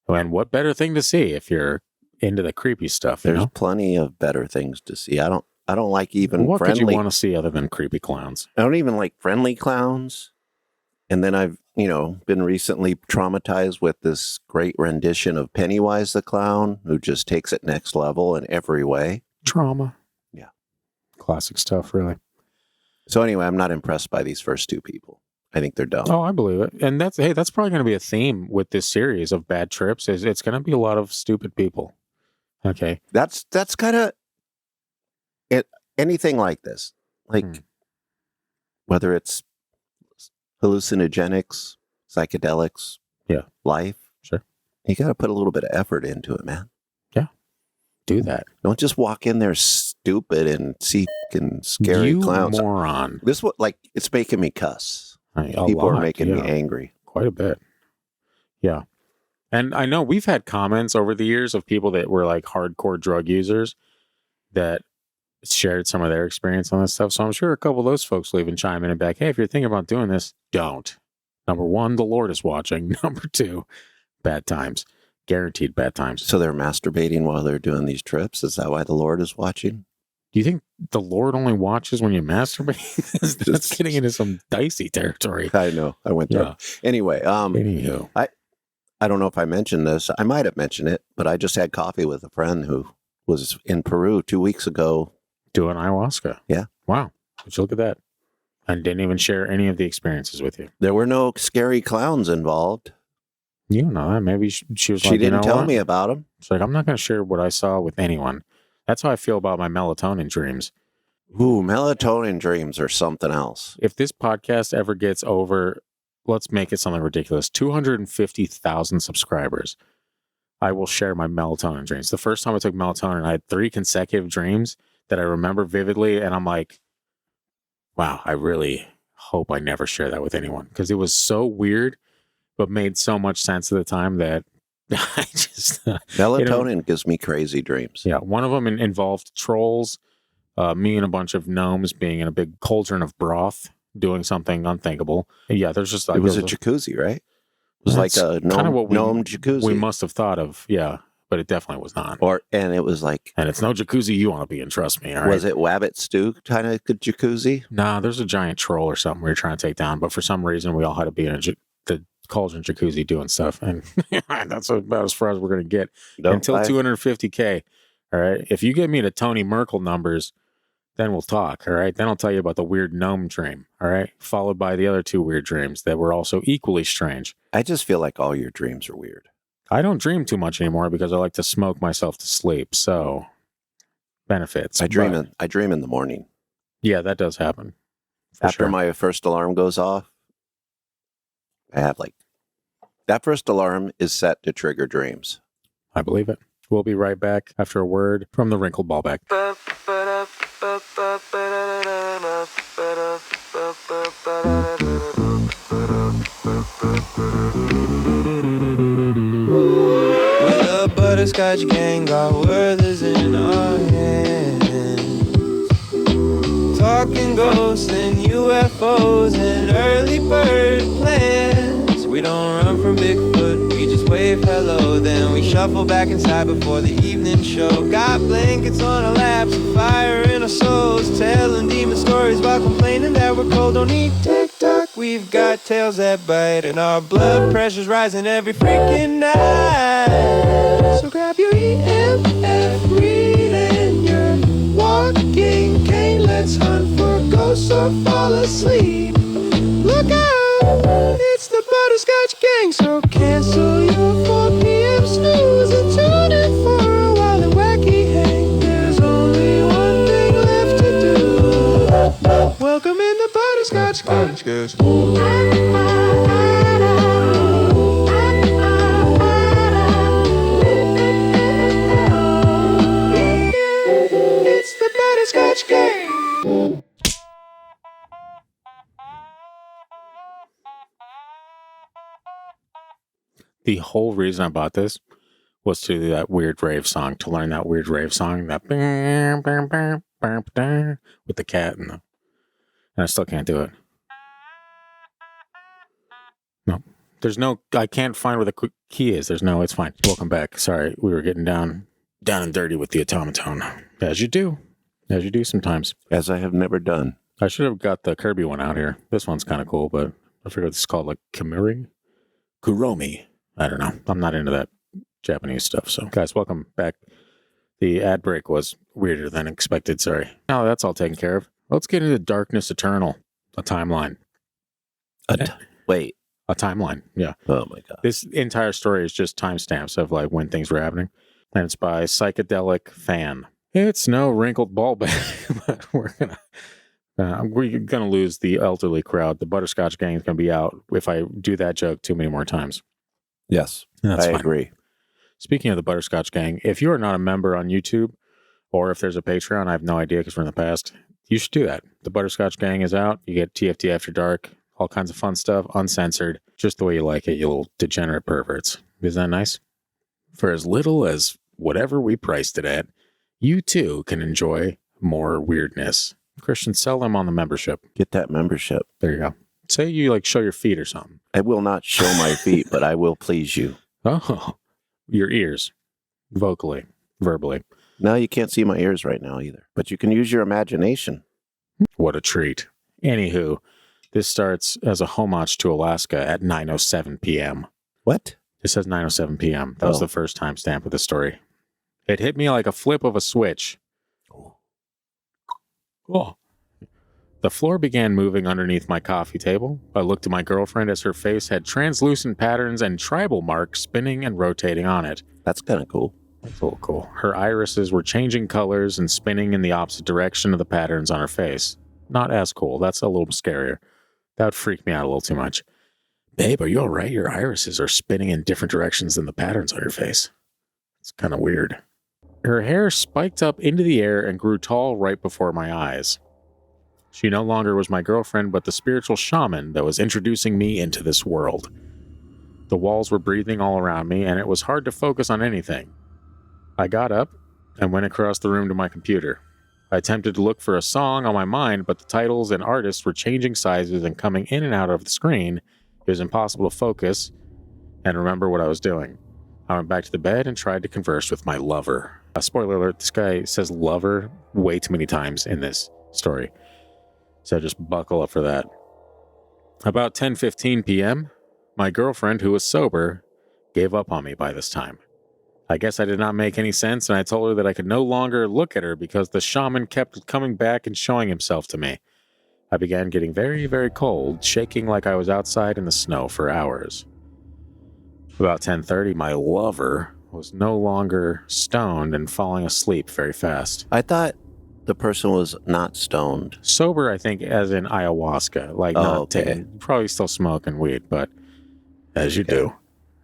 And what better thing to see if you're into the creepy stuff? There's plenty of better things to see. I don't like even what friendly. Could you want to see other than creepy clowns? I don't even like friendly clowns. And then I've, been recently traumatized with this great rendition of Pennywise the Clown, who just takes it next level in every way. Trauma. Yeah. Classic stuff, really. So anyway, I'm not impressed by these first two people. I think they're dumb. Oh, I believe it. And that's probably going to be a theme with this series of bad trips. Is it's going to be a lot of stupid people. Okay. That's kind of it. Anything like this, like whether it's hallucinogenics, psychedelics, life. Sure. You got to put a little bit of effort into it, man. Yeah. Do that. Don't just walk in there stupid and see fucking scary clowns. Moron. This it's making me cuss. People are making me angry. Quite a bit. Yeah. And I know we've had comments over the years of people that were like hardcore drug users that shared some of their experience on this stuff. So I'm sure a couple of those folks will even chime in and be like, hey, if you're thinking about doing this, don't. Number one, the Lord is watching. Number two, bad times. Guaranteed bad times. So they're masturbating while they're doing these trips? Is that why the Lord is watching? Do you think the Lord only watches when you masturbate? That's getting into some dicey territory. I know. I went there. Anyway, Anywho. I don't know if I mentioned this. I might have mentioned it, but I just had coffee with a friend who was in Peru 2 weeks ago. Doing ayahuasca. Yeah. Wow. Would you look at that? And didn't even share any of the experiences with you. There were no scary clowns involved. You don't know that. Maybe she was like, She didn't tell what? me about them. It's like, I'm not going to share what I saw with anyone. That's how I feel about my melatonin dreams. Ooh, melatonin dreams are something else. If this podcast ever gets over, let's make it something ridiculous, 250,000 subscribers, I will share my melatonin dreams. The first time I took melatonin, I had 3 consecutive dreams that I remember vividly. And I'm like, wow, I really hope I never share that with anyone, because it was so weird, but made so much sense at the time that I just... Melatonin gives me crazy dreams. Yeah, one of them involved trolls, me and a bunch of gnomes being in a big cauldron of broth, doing something unthinkable. And yeah, there's just like... It was a jacuzzi, right? It was like a gnome jacuzzi. We must have thought of, yeah, but it definitely was not. And it was like... And it's no jacuzzi you want to be in, trust me, all right? Was it Wabbit Stew kind of jacuzzi? Nah, there's a giant troll or something we were trying to take down, but for some reason we all had to be in the cauldron jacuzzi doing stuff, and that's about as far as we're going to get until 250K. All right, if you get me to Tony Merkel numbers, then we'll talk. All right, then I'll tell you about the weird gnome dream. All right, followed by the other 2 weird dreams that were also equally strange. I just feel like all your dreams are weird. I don't dream too much anymore because I like to smoke myself to sleep. So benefits. I dream in the morning. Yeah, that does happen. After my first alarm goes off, I have that first alarm is set to trigger dreams. I believe it. We'll be right back after a word from the wrinkled ballback. Well, the Butterscotch gang got worthless in our hands, talking ghosts and UFOs and early bird plans. We don't run from Bigfoot, we just wave hello, then we shuffle back inside before the evening show. Got blankets on our laps, fire in our souls, telling demon stories while complaining that we're cold. Don't need TikTok, we've got tails that bite, and our blood pressure's rising every freaking night. So grab your EMF read and your walking cane. Let's hunt for ghosts or fall asleep. Look out, it's the Butterscotch gang, so cancel your 4 p.m. snooze and tune in for a wild and wacky hang. There's only one thing left to do. Welcome in the Butterscotch gang. It's the Butterscotch gang. The whole reason I bought this was to do that weird rave song, to learn that weird rave song, that with the cat and I still can't do it. No, there's no, I can't find where the key is. It's fine. Welcome back. Sorry, we were getting down and dirty with the Otamatone, as you do sometimes. As I have never done. I should have got the Kirby one out here. This one's kind of cool, but I forget what it's called, like Kuromi. I don't know. I'm not into that Japanese stuff. So, guys, welcome back. The ad break was weirder than expected. Sorry. Now that's all taken care of. Let's get into Darkness Eternal, a timeline. Wait. A timeline. Yeah. Oh, my God. This entire story is just timestamps of like when things were happening. And it's by Psychedelic Fan. It's no wrinkled ballback, but we're gonna lose the elderly crowd. The Butterscotch gang is gonna be out if I do that joke too many more times. Yes, I agree. Speaking of the Butterscotch gang, if you are not a member on YouTube, or if there's a Patreon, I have no idea because we're in the past, you should do that. The Butterscotch gang is out. You get TFT After Dark, all kinds of fun stuff, uncensored, just the way you like it, you little degenerate perverts. Isn't that nice? For as little as whatever we priced it at, you too can enjoy more weirdness. Christian, sell them on the membership. Get that membership. There you go. Say you like show your feet or something. I will not show my feet, but I will please you. Oh, your ears. Vocally, verbally. No, you can't see my ears right now either, but you can use your imagination. What a treat. Anywho, this starts as a homage to Alaska at 9:07 p.m. What? It says 9:07 p.m. That was the first timestamp of the story. It hit me like a flip of a switch. Cool. The floor began moving underneath my coffee table. I looked at my girlfriend as her face had translucent patterns and tribal marks spinning and rotating on it. That's kind of cool. That's a little cool. Her irises were changing colors and spinning in the opposite direction of the patterns on her face. Not as cool. That's a little scarier. That would freak me out a little too much. Babe, are you all right? Your irises are spinning in different directions than the patterns on your face. It's kind of weird. Her hair spiked up into the air and grew tall right before my eyes. She no longer was my girlfriend, but the spiritual shaman that was introducing me into this world. The walls were breathing all around me, and it was hard to focus on anything. I got up and went across the room to my computer. I attempted to look for a song on my mind, but the titles and artists were changing sizes and coming in and out of the screen. It was impossible to focus and remember what I was doing. I went back to the bed and tried to converse with my lover. Spoiler alert, this guy says lover way too many times in this story. So just buckle up for that. About 10:15 p.m., my girlfriend, who was sober, gave up on me by this time. I guess I did not make any sense, and I told her that I could no longer look at her because the shaman kept coming back and showing himself to me. I began getting very, very cold, shaking like I was outside in the snow for hours. About 10:30, my lover was no longer stoned and falling asleep very fast. I thought the person was not stoned. Sober, I think, as in ayahuasca. Like, not taking, probably still smoking weed, but as you do.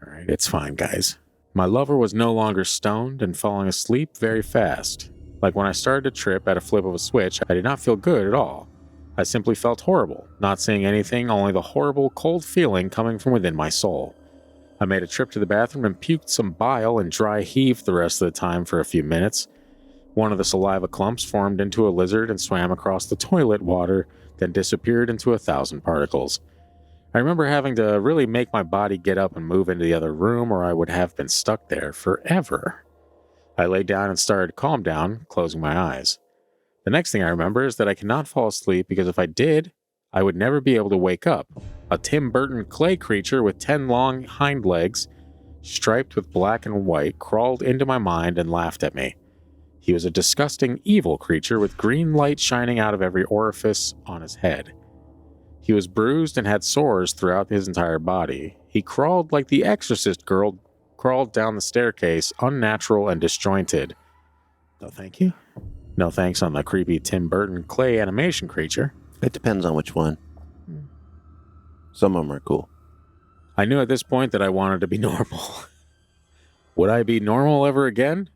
All right, it's fine, guys. My lover was no longer stoned and falling asleep very fast. Like when I started to trip at a flip of a switch, I did not feel good at all. I simply felt horrible, not seeing anything, only the horrible, cold feeling coming from within my soul. I made a trip to the bathroom and puked some bile and dry heaved the rest of the time for a few minutes. One of the saliva clumps formed into a lizard and swam across the toilet water, then disappeared into 1,000 particles. I remember having to really make my body get up and move into the other room, or I would have been stuck there forever. I lay down and started to calm down, closing my eyes. The next thing I remember is that I cannot fall asleep because if I did, I would never be able to wake up. A Tim Burton clay creature with 10 long hind legs, striped with black and white, crawled into my mind and laughed at me. He was a disgusting, evil creature with green light shining out of every orifice on his head. He was bruised and had sores throughout his entire body. He crawled like the Exorcist girl crawled down the staircase, unnatural and disjointed. No thank you. No thanks on the creepy Tim Burton clay animation creature. It depends on which one. Some of them are cool. I knew at this point that I wanted to be normal. Would I be normal ever again?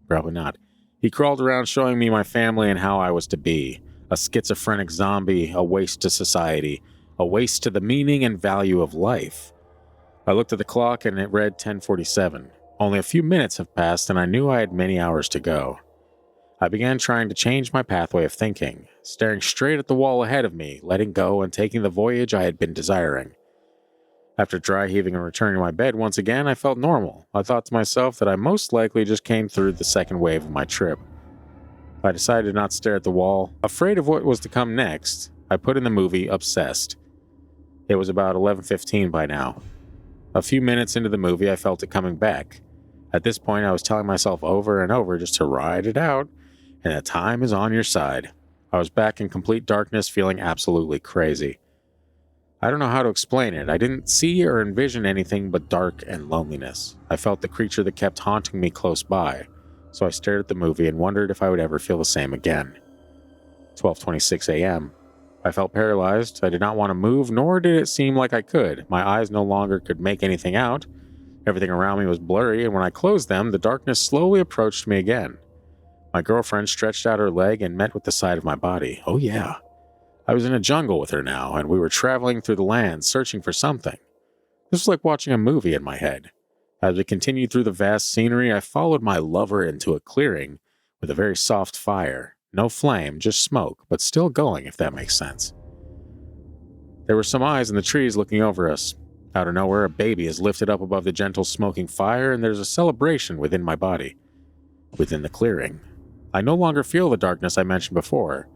Probably not. He crawled around showing me my family and how I was to be. A schizophrenic zombie, a waste to society, a waste to the meaning and value of life. I looked at the clock and it read 10:47. Only a few minutes have passed and I knew I had many hours to go. I began trying to change my pathway of thinking, staring straight at the wall ahead of me, letting go and taking the voyage I had been desiring. After dry heaving and returning to my bed once again, I felt normal. I thought to myself that I most likely just came through the second wave of my trip. I decided to not stare at the wall. Afraid of what was to come next, I put in the movie Obsessed. It was about 11:15 by now. A few minutes into the movie, I felt it coming back. At this point, I was telling myself over and over just to ride it out, and that time is on your side. I was back in complete darkness, feeling absolutely crazy. I don't know how to explain it. I didn't see or envision anything but dark and loneliness. I felt the creature that kept haunting me close by, so I stared at the movie and wondered if I would ever feel the same again. 12:26 a.m. I felt paralyzed. I did not want to move, nor did it seem like I could. My eyes no longer could make anything out. Everything around me was blurry, and when I closed them, the darkness slowly approached me again. My girlfriend stretched out her leg and met with the side of my body. Oh yeah. I was in a jungle with her now, and we were traveling through the land, searching for something. This was like watching a movie in my head. As we continued through the vast scenery, I followed my lover into a clearing with a very soft fire. No flame, just smoke, but still going, if that makes sense. There were some eyes in the trees looking over us. Out of nowhere, a baby is lifted up above the gentle smoking fire, and there's a celebration within my body. Within the clearing. I no longer feel the darkness I mentioned before.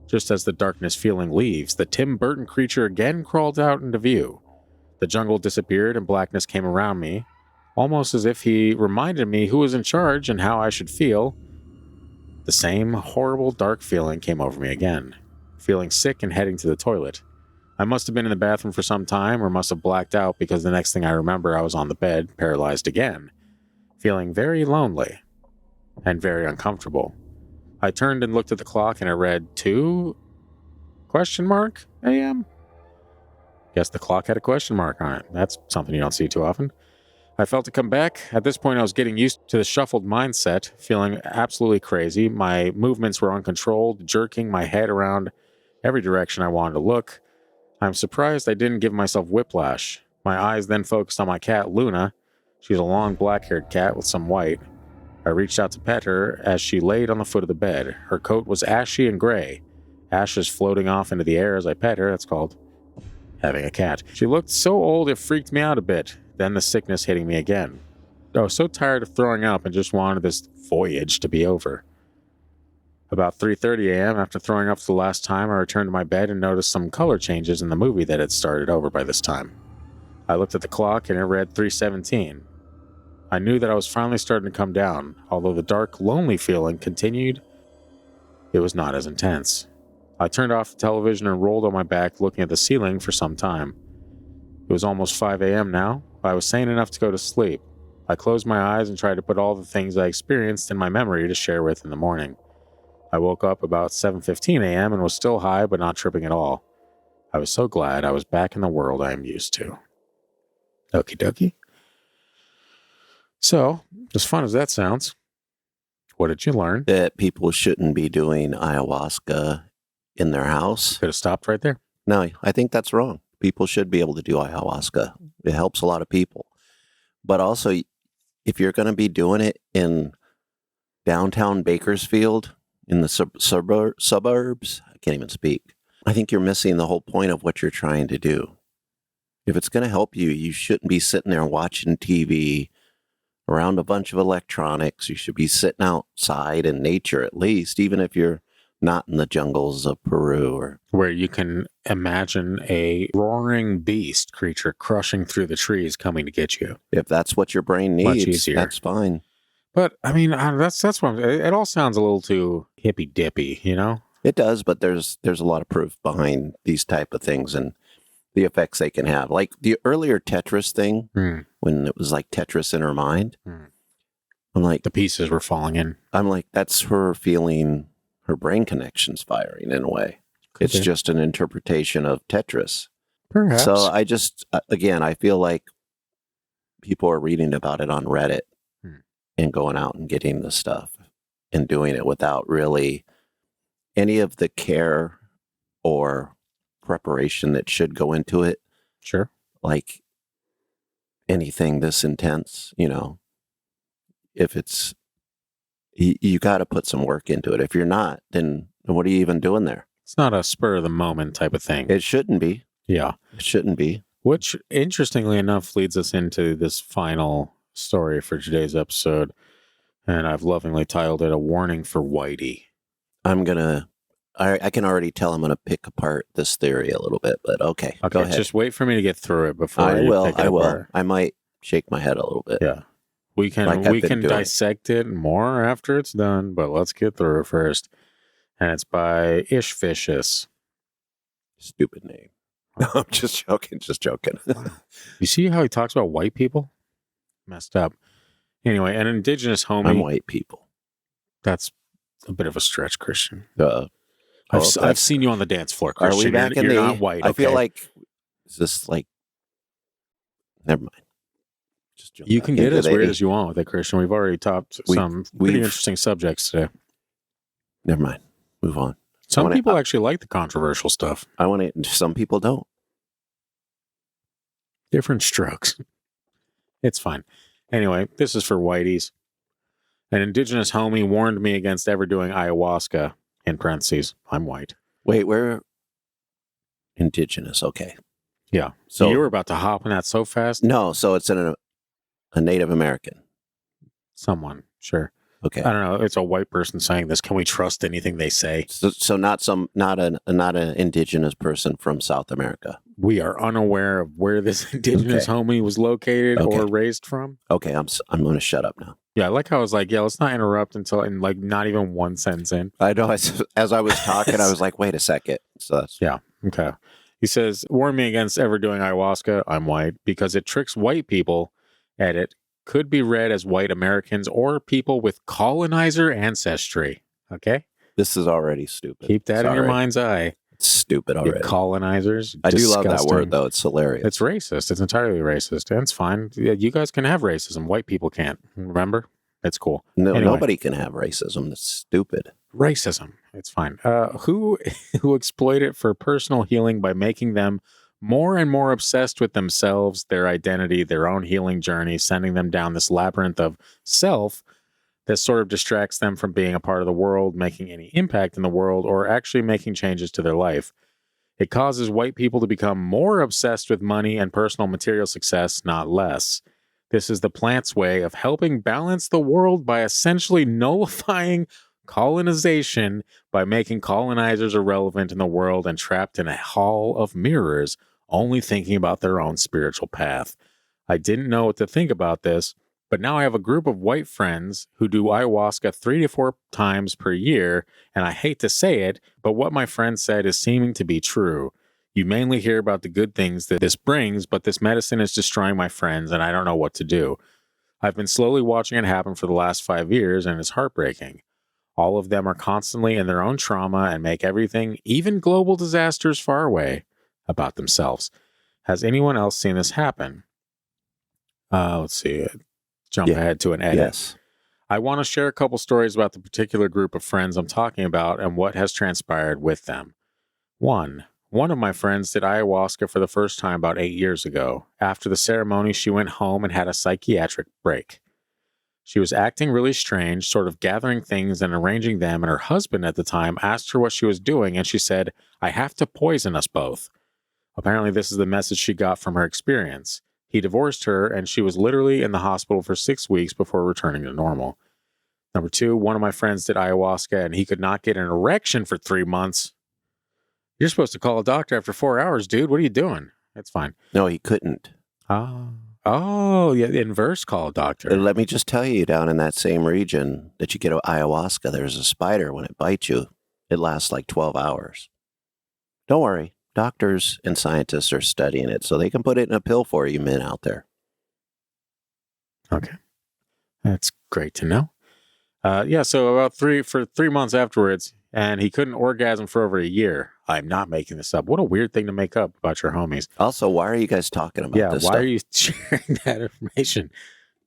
Just as the darkness feeling leaves, the Tim Burton creature again crawled out into view. The jungle disappeared and blackness came around me. almost as if he reminded me who was in charge and how I should feel. The same horrible dark feeling came over me again, feeling sick and heading to the toilet. I must have been in the bathroom for some time or must have blacked out because the next thing I remember I was on the bed, paralyzed again, feeling very lonely and very uncomfortable. I turned and looked at the clock and it read 2 a.m. Guess the clock had a question mark on it. That's something you don't see too often. I felt it come back. At this point, I was getting used to the shuffled mindset, feeling absolutely crazy. My movements were uncontrolled, jerking my head around every direction I wanted to look. I'm surprised I didn't give myself whiplash. My eyes then focused on my cat, Luna. She's a long black-haired cat with some white. I reached out to pet her as she laid on the foot of the bed. Her coat was ashy and gray. Ashes floating off into the air as I pet her. That's called having a cat. She looked so old it freaked me out a bit. Then the sickness hitting me again. I was so tired of throwing up and just wanted this voyage to be over. About 3:30 a.m., after throwing up for the last time, I returned to my bed and noticed some color changes in the movie that had started over by this time. I looked at the clock and it read 3:17. I knew that I was finally starting to come down. Although the dark, lonely feeling continued, it was not as intense. I turned off the television and rolled on my back looking at the ceiling for some time. It was almost 5 a.m. now. I was sane enough to go to sleep. I closed my eyes and tried to put all the things I experienced in my memory to share with in the morning. I woke up about 7:15 a.m. and was still high but not tripping at all. I was so glad I was back in the world I am used to. Okie dokie. So, as fun as that sounds, what did you learn? That people shouldn't be doing ayahuasca in their house. Could have stopped right there. No, I think that's wrong. People should be able to do ayahuasca. It helps a lot of people. But also, if you're going to be doing it in downtown Bakersfield, in the suburbs, I can't even speak. I think you're missing the whole point of what you're trying to do. If it's going to help you, you shouldn't be sitting there watching TV around a bunch of electronics. You should be sitting outside in nature at least, even if you're not in the jungles of Peru, or where you can imagine a roaring beast creature crushing through the trees coming to get you. If that's what your brain Much needs, easier. that's fine. But I mean, that's what it all sounds a little too hippy dippy, you know? It does, but there's a lot of proof behind these type of things and the effects they can have. Like the earlier Tetris thing, when it was like Tetris in her mind. I'm like, the pieces were falling in. I'm like, that's her feeling her brain connections firing in a way. It's just an interpretation of Tetris. Perhaps. So I just, again, I feel like people are reading about it on Reddit and going out and getting the stuff and doing it without really any of the care or preparation that should go into it. Sure. Like anything this intense, you know, if it's, you got to put some work into it. If you're not, then what are you even doing there? It's not a spur of the moment type of thing. It shouldn't be. Yeah. It shouldn't be. Which, interestingly enough, leads us into this final story for today's episode. And I've lovingly titled it A Warning for Whitey. I can already tell I'm going to pick apart this theory a little bit, but okay. Go ahead. Just wait for me to get through it before I will. pick it apart. I might shake my head a little bit. Yeah. We can dissect it more after it's done, but let's get through it first. And it's by Ishvicious. Stupid name. No, I'm just joking. You see how he talks about white people? Messed up. Anyway, an indigenous homie. I'm white people. That's a bit of a stretch, Christian. I've seen you on the dance floor, Christian. Are we back you're not white. I feel like, is this like, never mind. You can get as weird as you want with it, Christian. We've already topped some pretty interesting subjects today. Never mind. Move on. Some people actually like the controversial stuff. Some people don't. Different strokes. It's fine. Anyway, this is for Whiteys. An indigenous homie warned me against ever doing ayahuasca. In parentheses, I'm white. Wait, we're indigenous. Okay. Yeah. So you were about to hop on that so fast? No, so it's a Native American. Someone, sure. Okay. I don't know. It's a white person saying this. Can we trust anything they say? So not an indigenous person from South America. we are unaware of where this indigenous homie was located or raised from. Okay, I'm going to shut up now. Yeah, I like how I was like, yeah, let's not interrupt until, and like not even one sentence in. I know. As I was talking, I was like, wait a second. So that's... Yeah, okay. He says, warn me against ever doing ayahuasca, I'm white, because it tricks white people at it. Could be read as white Americans or people with colonizer ancestry. Okay? This is already stupid. Keep that in your mind's eye. It's stupid already. Colonizers. I do love that word, though. It's hilarious. It's racist. It's entirely racist. And it's fine. You guys can have racism. White people can't. Remember? It's cool. No, anyway. Nobody can have racism. That's stupid. Racism. It's fine. Who exploit it for personal healing by making them more and more obsessed with themselves, their identity, their own healing journey, sending them down this labyrinth of self that sort of distracts them from being a part of the world, making any impact in the world, or actually making changes to their life. It causes white people to become more obsessed with money and personal material success, not less. This is the plant's way of helping balance the world by essentially nullifying colonization by making colonizers irrelevant in the world and trapped in a hall of mirrors, only thinking about their own spiritual path. I didn't know what to think about this, but now I have a group of white friends who do ayahuasca 3 to 4 times per year, and I hate to say it, but what my friend said is seeming to be true. You mainly hear about the good things that this brings, but this medicine is destroying my friends, and I don't know what to do. I've been slowly watching it happen for the last 5 years, and it's heartbreaking. All of them are constantly in their own trauma and make everything, even global disasters, far away about themselves. Has anyone else seen this happen? Let's see. Jump ahead to an edit. Yes. I want to share a couple stories about the particular group of friends I'm talking about and what has transpired with them. One of my friends did ayahuasca for the first time about 8 years ago. After the ceremony, she went home and had a psychiatric break. She was acting really strange, sort of gathering things and arranging them, and her husband at the time asked her what she was doing, and she said, "I have to poison us both." Apparently, this is the message she got from her experience. He divorced her, and she was literally in the hospital for 6 weeks before returning to normal. Number 2, one of my friends did ayahuasca, and he could not get an erection for 3 months. You're supposed to call a doctor after 4 hours, dude. What are you doing? That's fine. No, he couldn't. Oh, yeah, inverse call a doctor. Let me just tell you, down in that same region that you get ayahuasca, there's a spider. When it bites you, it lasts like 12 hours. Don't worry. Doctors and scientists are studying it, so they can put it in a pill for you men out there. Okay. That's great to know. So about 3 months afterwards, and he couldn't orgasm for over a year. I'm not making this up. What a weird thing to make up about your homies. Also, why are you guys talking about this why stuff? are you sharing that information?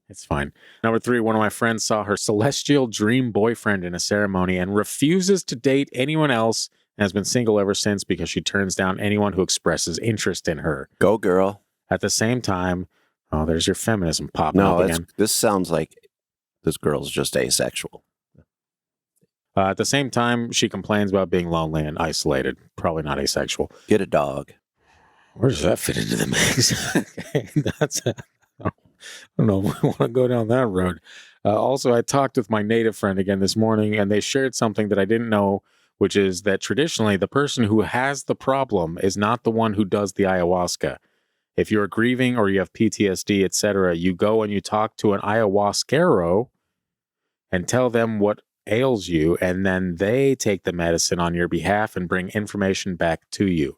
It's fine. Number 3, one of my friends saw her celestial dream boyfriend in a ceremony and refuses to date anyone else and has been single ever since because she turns down anyone who expresses interest in her. Go, girl. At the same time, there's your feminism popping up again. This sounds like this girl's just asexual. At the same time, she complains about being lonely and isolated. Probably not asexual. Get a dog. Where does that fit into the mix? Okay, I don't know if we want to go down that road. Also, I talked with my native friend again this morning, and they shared something that I didn't know, which is that traditionally the person who has the problem is not the one who does the ayahuasca. If you're grieving or you have PTSD, etc., you go and you talk to an ayahuasquero and tell them what ails you, and then they take the medicine on your behalf and bring information back to you.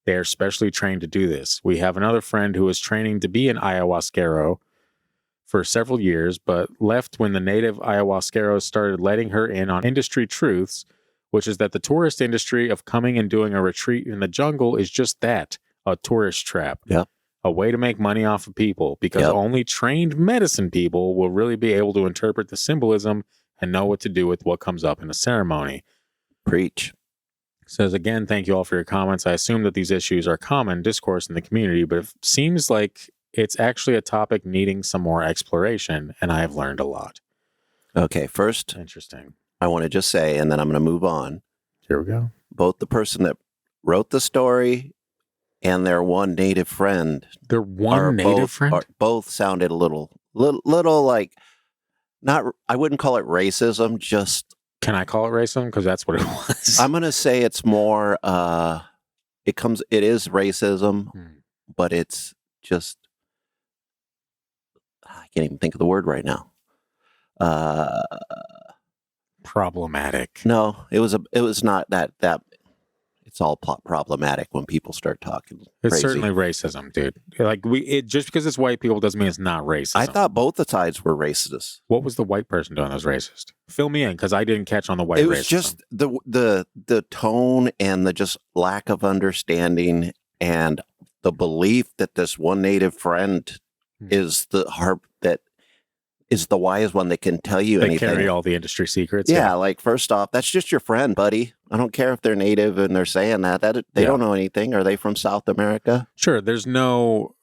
They are specially trained to do this. We have another friend who was training to be an ayahuasquero for several years, but left when the native ayahuasqueros started letting her in on industry truths, which is that the tourist industry of coming and doing a retreat in the jungle is just that, a tourist trap. Yep. A way to make money off of people, because only trained medicine people will really be able to interpret the symbolism and know what to do with what comes up in a ceremony. Preach. Says, again, thank you all for your comments. I assume that these issues are common discourse in the community, but it seems like it's actually a topic needing some more exploration, and I have learned a lot. Okay, first, interesting. I want to just say, and then I'm going to move on. Here we go. Both the person that wrote the story and their one native friend. Their one native friend? Both sounded a little like, not, I wouldn't call it racism, just. Can I call it racism? Because that's what it was. I'm going to say it's more it is racism, Hmm. but it's just, I can't even think of the word right now. Problematic. No, it was not that it's all problematic when people start talking It's crazy. certainly racism, dude. Like just because it's white people doesn't mean it's not racism. I thought both the sides were racist. What was the white person doing that was racist? Fill me in, because I didn't catch on the white racism. It was just the tone and the just lack of understanding and the belief that this one native friend is the wise one that can tell you they anything. carry all the industry secrets. Yeah, like first off, that's just your friend, buddy. I don't care if they're native and they're saying that they don't know anything. Are they from South America? Sure. There's no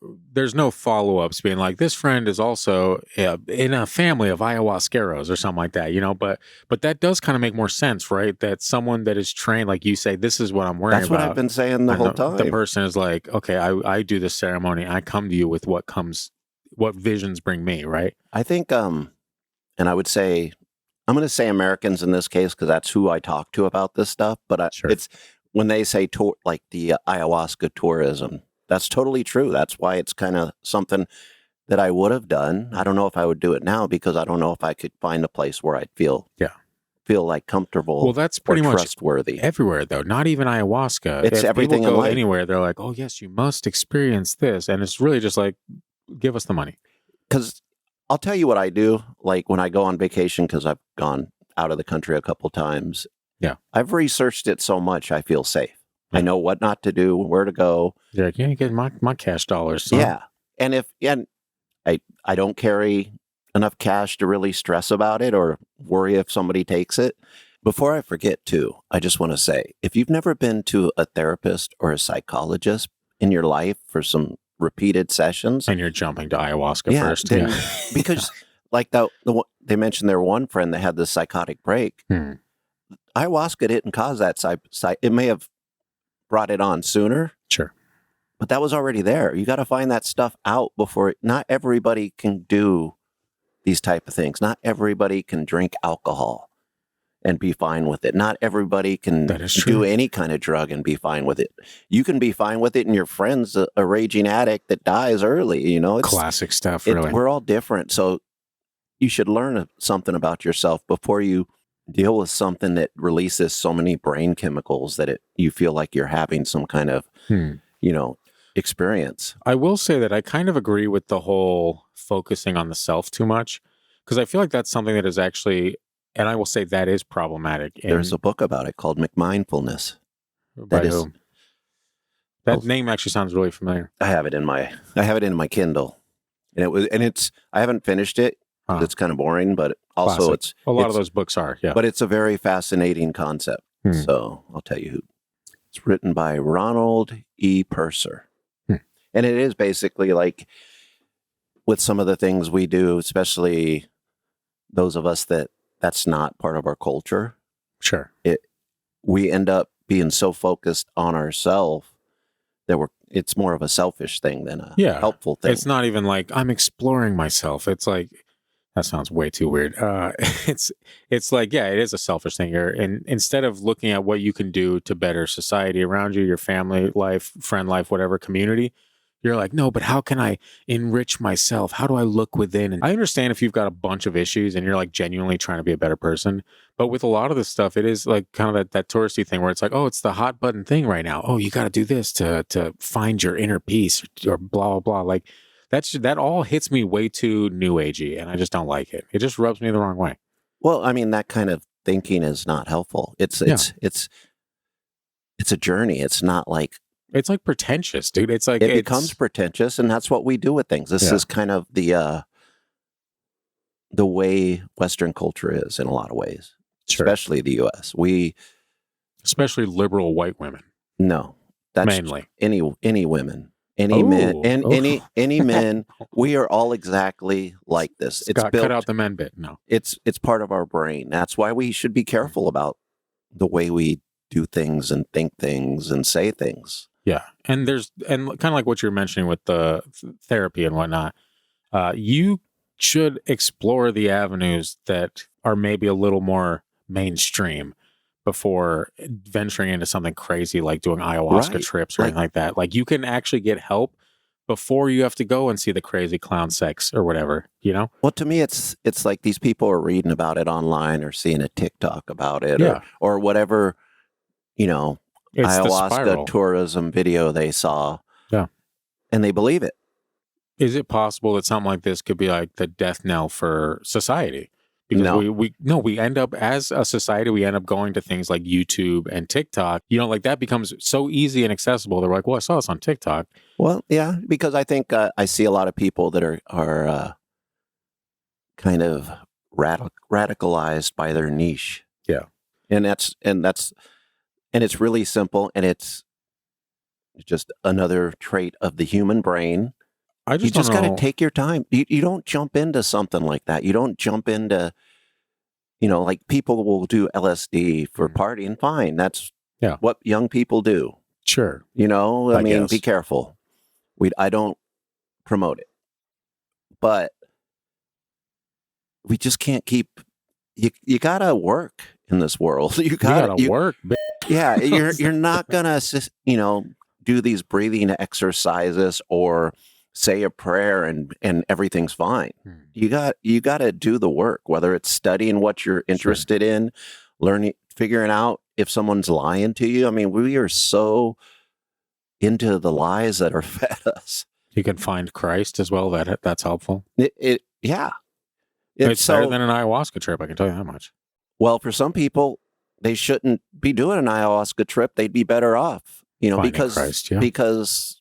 follow-ups being like, this friend is also in a family of ayahuasqueros or something like that, but that does kind of make more sense, right? That someone that is trained, like you say, this is what I'm worrying about. That's what I've been saying the whole time. The person is like, okay, I do this ceremony. I come to you with what visions bring me, right? I think, and I would say, I'm going to say Americans in this case because that's who I talk to about this stuff. But Sure. It's when they say like the ayahuasca tourism, that's totally true. That's why it's kind of something that I would have done. I don't know if I would do it now because I don't know if I could find a place where I'd feel like comfortable. Well, that's pretty much trustworthy everywhere, though. Not even ayahuasca. It's if everything people in go life. anywhere, they're like, oh yes, you must experience this, and it's really just like, give us the money. Because I'll tell you what I do. Like when I go on vacation, because I've gone out of the country a couple times. Yeah. I've researched it so much I feel safe. Yeah. I know what not to do, where to go. You're like, you ain't getting my cash dollars. Son. Yeah. And I don't carry enough cash to really stress about it or worry if somebody takes it. Before I forget too, I just want to say, if you've never been to a therapist or a psychologist in your life for some repeated sessions, and you're jumping to ayahuasca first. Then, because like they mentioned their one friend that had this psychotic break. Ayahuasca didn't cause that. It may have brought it on sooner. Sure. But that was already there. You got to find that stuff out before. Not everybody can do these type of things. Not everybody can drink alcohol and be fine with it. Not everybody can do any kind of drug and be fine with it. You can be fine with it, and your friend's a raging addict that dies early. It's classic stuff. Really, we're all different. So you should learn something about yourself before you deal with something that releases so many brain chemicals that you feel like you're having some kind of experience. I will say that I kind of agree with the whole focusing on the self too much, because I feel like that's something that is actually, and I will say that is problematic. There's a book about it called McMindfulness. That name actually sounds really familiar. I have it in my Kindle, and I haven't finished it. It's kind of boring, but also Classic. A lot of those books are, yeah. But it's a very fascinating concept. So I'll tell you who. It's written by Ronald E. Purser. And it is basically like with some of the things we do, especially those of us that's not part of our culture. Sure. We end up being so focused on ourselves that it's more of a selfish thing than a helpful thing. It's not even like I'm exploring myself. It's like, that sounds way too weird. It's like, it is a selfish thing here. And instead of looking at what you can do to better society around you, your family life, friend life, whatever community, you're like, no, but how can I enrich myself? How do I look within? And I understand if you've got a bunch of issues and you're like genuinely trying to be a better person. But with a lot of this stuff, it is like kind of that touristy thing where it's like, oh, it's the hot button thing right now. Oh, you got to do this to find your inner peace or blah, blah, blah. Like, that all hits me way too new agey, and I just don't like it. It just rubs me the wrong way. Well, I mean, that kind of thinking is not helpful. It's a journey. It's not like pretentious, dude. It's like it becomes pretentious, and that's what we do with things. This is kind of the way Western culture is in a lot of ways, especially the U.S. Especially liberal white women. No, that's mainly any women. Any men and any men, we are all exactly like this. It's built, cut out the men bit. No, it's part of our brain. That's why we should be careful about the way we do things and think things and say things. Yeah, and kind of like what you're mentioning with the therapy and whatnot. You should explore the avenues that are maybe a little more mainstream, before venturing into something crazy like doing ayahuasca Right. trips or anything like that. Like you can actually get help before you have to go and see the crazy clown sex or whatever, you know? Well, to me, it's like these people are reading about it online or seeing a TikTok about it, Yeah. or whatever, It's the ayahuasca spiral. tourism video they saw. Yeah. And they believe it. Is it possible that something like this could be like the death knell for society? Because we end up as a society, we end up going to things like YouTube and TikTok. Like that becomes so easy and accessible. They're like, well, I saw this on TikTok. Well, yeah, because I think I see a lot of people that are kind of radicalized by their niche. Yeah. And it's really simple, and it's just another trait of the human brain. You just got to take your time. You don't jump into something like that. You don't jump into, like people will do LSD for partying. Fine. That's what young people do. Sure. I mean, guess. be careful. I don't promote it. But we just can't keep, you got to work in this world. You got to work. Yeah. You're not going to, do these breathing exercises or say a prayer and everything's fine. You got to do the work, whether it's studying what you're interested in, learning, figuring out if someone's lying to you. I mean, we are so into the lies that are fed us. You can find Christ as well. That's helpful. Yeah. It's better than an ayahuasca trip. I can tell you that much. Well, for some people, they shouldn't be doing an ayahuasca trip. They'd be better off, Finding because Christ, yeah. because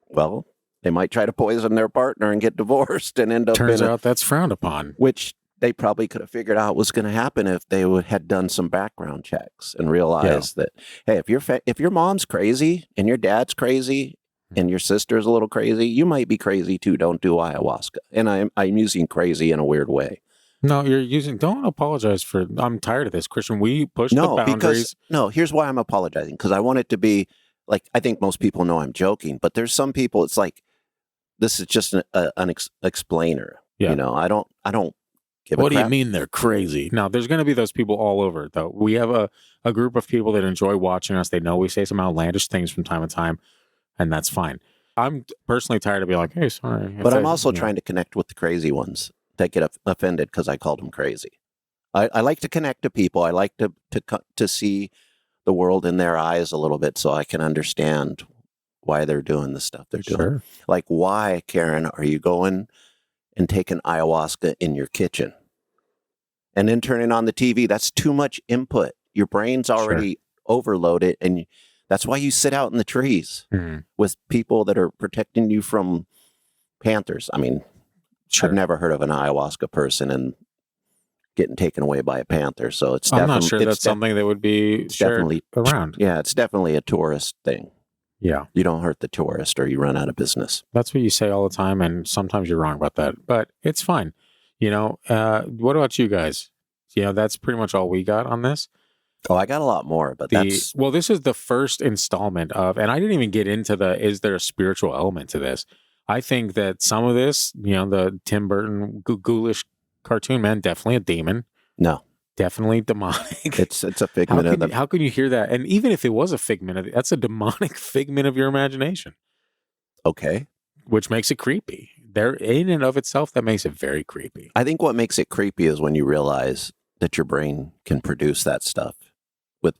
well, they might try to poison their partner and get divorced and end up Turns out that's frowned upon. Which they probably could have figured out was going to happen if they had done some background checks and realized that, hey, if your mom's crazy and your dad's crazy and your sister's a little crazy, you might be crazy too. Don't do ayahuasca. And I'm using crazy in a weird way. No, don't apologize for, I'm tired of this, Christian. We push the boundaries. Here's why I'm apologizing. Because I want it to be like, I think most people know I'm joking, but there's some people, it's like, this is just an explainer. Yeah. I don't give a What do you crap. mean they're crazy? Now, there's going to be those people all over, though. We have a group of people that enjoy watching us. They know we say some outlandish things from time to time, and that's fine. I'm personally tired of being like, hey, sorry. But I'm also trying to connect with the crazy ones that get offended because I called them crazy. I like to connect to people. I like to see the world in their eyes a little bit so I can understand why they're doing the stuff they're doing. Sure. Like, why, Karen, are you going and taking ayahuasca in your kitchen and then turning on the TV? That's too much input. Your brain's already overloaded, and that's why you sit out in the trees with people that are protecting you from panthers. I mean, I've never heard of an ayahuasca person and getting taken away by a panther. So it's I'm not sure that's something that would be shared around. Yeah, it's definitely a tourist thing. Yeah. You don't hurt the tourist or you run out of business. That's what you say all the time, and sometimes you're wrong about that, but it's fine. What about you guys? That's pretty much all we got on this. Oh, I got a lot more, but this is the first installment of, and I didn't even get into is there a spiritual element to this? I think that some of this, the Tim Burton ghoulish cartoon, man, definitely a demon. No. Definitely demonic. It's a figment how can you hear that? And even if it was a figment that's a demonic figment of your imagination. Okay. Which makes it creepy. There, in and of itself, that makes it very creepy. I think what makes it creepy is when you realize that your brain can produce that stuff with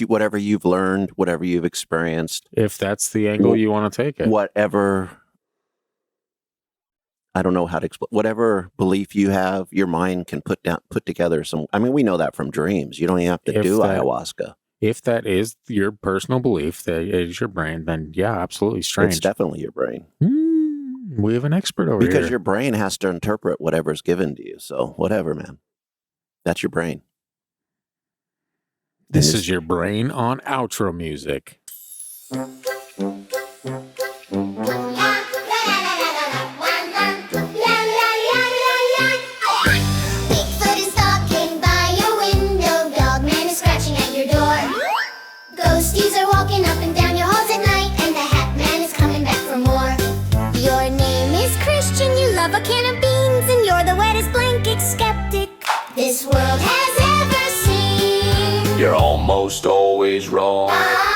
whatever you've learned, whatever you've experienced. If that's the angle you want to take it. Whatever, I don't know how to explain, whatever belief you have, your mind can put together some, I mean, we know that from dreams. You don't even have to do ayahuasca. If that is your personal belief, that it is your brain, then yeah, absolutely strange. It's definitely your brain. We have an expert over here. Because your brain has to interpret whatever's given to you. So whatever, man. That's your brain. This is your brain on outro music. Ghosties are walking up and down your halls at night, and the Hat Man is coming back for more. Your name is Christian, you love a can of beans, and you're the wettest blanket skeptic this world has ever seen. almost always wrong.